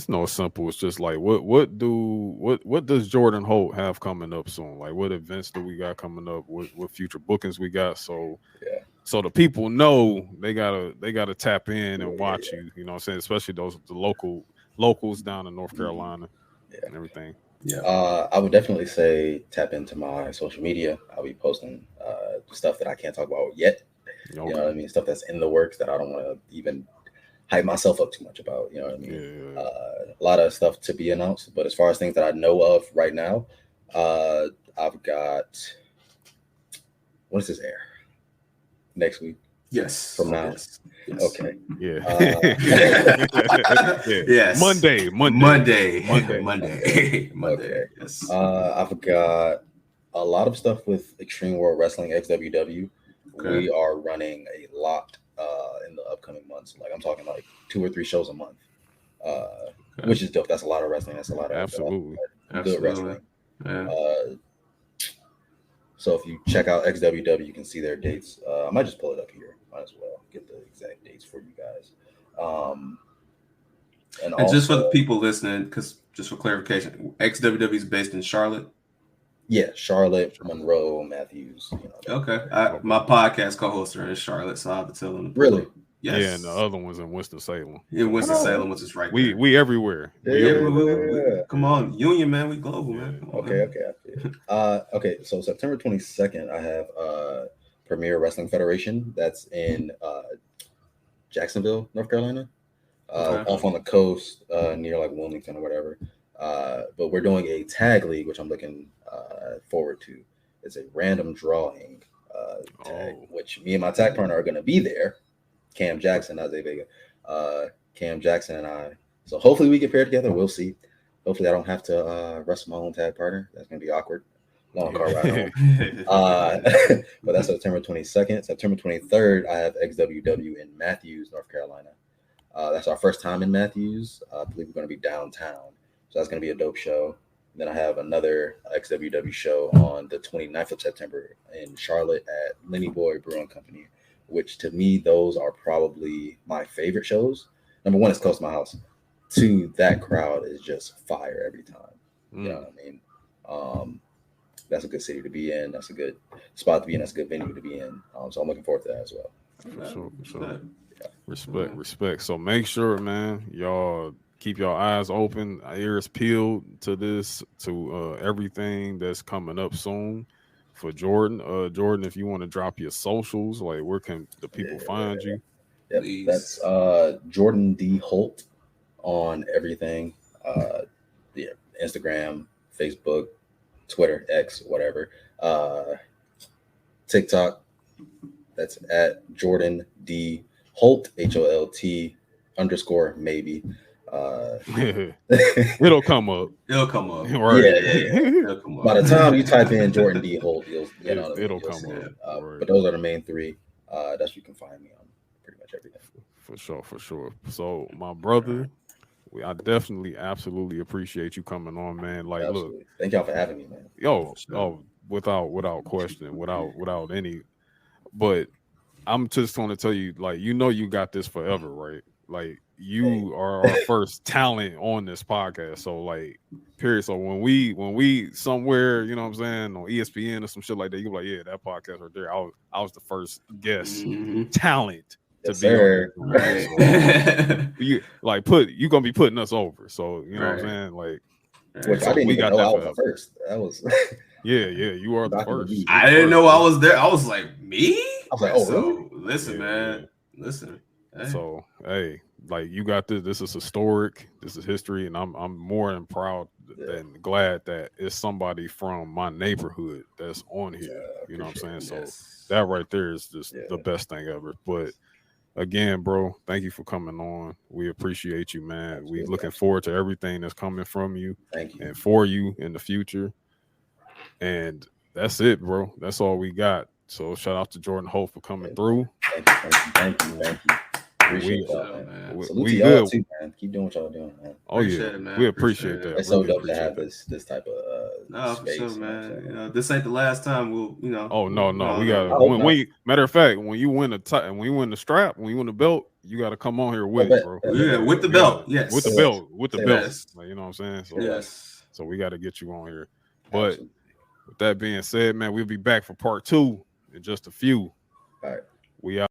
A: no simple. It's just like what does Jordan Holt have coming up soon? Like what events do we got coming up? What future bookings we got? So so the people know they gotta tap in and watch you. You know what I'm saying? Especially the locals down in North Carolina and everything.
B: Yeah.
C: I would definitely say tap into my social media. I'll be posting stuff that I can't talk about yet. You know what I mean? Stuff that's in the works that I don't want to even hype myself up too much about. You know what I mean?
A: Yeah.
C: A lot of stuff to be announced. But as far as things that I know of right now, I've got, when does this air? Next week?
B: Yes.
C: From now?
B: Yes.
C: Okay.
A: Yeah.
B: Yes.
A: Monday.
C: Okay.
B: Yes.
C: I've got a lot of stuff with Extreme World Wrestling XWW. Okay. We are running a lot in the upcoming months. Like I'm talking like 2 or 3 shows a month, which is dope. That's a lot of wrestling. That's a lot of
A: absolutely
C: good wrestling. Yeah. So if you check out XWW, you can see their dates. I might just pull it up here. Might as well get the exact dates for you guys.
B: And also, just for the people listening, because just for clarification, XWW is based in Charlotte.
C: Yeah, Charlotte, Monroe, Matthews. You know,
B: okay. My podcast co-hosts are in Charlotte, so I have to tell them.
C: Really?
A: Yes. Yeah, and the other one's in Winston-Salem.
B: In Winston-Salem, which is right
A: there. We everywhere.
B: We come on, Union, man. We global, man. Come on,
C: man. Okay. So September 22nd, I have Premier Wrestling Federation. That's in Jacksonville, North Carolina. Off on the coast, near like Wilmington or whatever. But we're doing a tag league, which I'm looking forward to. It's a random drawing tag, which me and my tag partner are going to be there. Cam Jackson, Isaiah Vega, Cam Jackson and I. So hopefully we get paired together. We'll see. Hopefully I don't have to wrestle my own tag partner. That's going to be awkward. Long car ride home. But that's September 22nd. September 23rd, I have XWW in Matthews, North Carolina. That's our first time in Matthews. I believe we're going to be downtown. So that's going to be a dope show. And then I have another XWW show on the 29th of September in Charlotte at Lenny Boy Brewing Company, which to me, those are probably my favorite shows. Number one, it's close to my house. 2, that crowd is just fire every time. You know what I mean? That's a good city to be in. That's a good spot to be in. That's a good venue to be in. So I'm looking forward to that as well.
A: For sure. Yeah. Respect. So make sure, man, y'all keep your eyes open, ears peeled to everything that's coming up soon for Jordan. Jordan, if you want to drop your socials, like where can the people find you?
C: Yep, that's Jordan D. Holt on everything. Instagram, Facebook, Twitter, X, whatever. TikTok, that's at Jordan D. Holt, HOLT _ maybe.
A: It'll come up.
B: Right.
C: Yeah. It'll come up. By the time you type in Jordan D. Holt, it'll come up.
A: Right.
C: But those are the main 3. That's where you can find me on pretty much everything.
A: For sure. So my brother, I definitely absolutely appreciate you coming on, man. Like,
C: absolutely. Look, thank y'all for having me, man.
A: Without question, without any. But I'm just going to tell you, like, you got this forever, right? Like, you are our first talent on this podcast. So, like, period. So when we somewhere, you know what I'm saying, on ESPN or some shit like that, you're like, yeah, that podcast right there. I was the first guest talent to be on it. You you're gonna be putting us over. So you know what I'm saying? Like,
C: which I didn't even know I was the first. That was
A: yeah, you are the first.
B: I didn't know I was there. I was like, me?
C: I was like,
B: so, listen, man. Listen.
A: Hey. So hey, like you got this. This is historic. This is history, and I'm more than proud than glad that it's somebody from my neighborhood that's on here. You know what I'm saying? So that right there is just the best thing ever. But again, bro, thank you for coming on. We appreciate you, man. We looking forward to everything that's coming from you, and for you in the future. And that's it, bro. That's all we got. So shout out to Jordan Holt for coming through.
C: Thank you. Appreciate y'all, man. Salute to y'all
A: good
C: too, man. Keep doing what y'all doing, man.
A: Oh yeah, we appreciate that.
C: It's so dope to have this type of space,
B: for sure, man. You know, this ain't the last time we'll, you know.
A: Oh no, we got. Matter of fact, when you win the strap, when you win the belt, you got to come on here with it, bro.
B: Yeah, with the belt. Yes,
A: with the belt. Like, you know what I'm saying? So we got to get you on here. But with that being said, man, we'll be back for part 2 in just a few.
C: All right,
A: we out.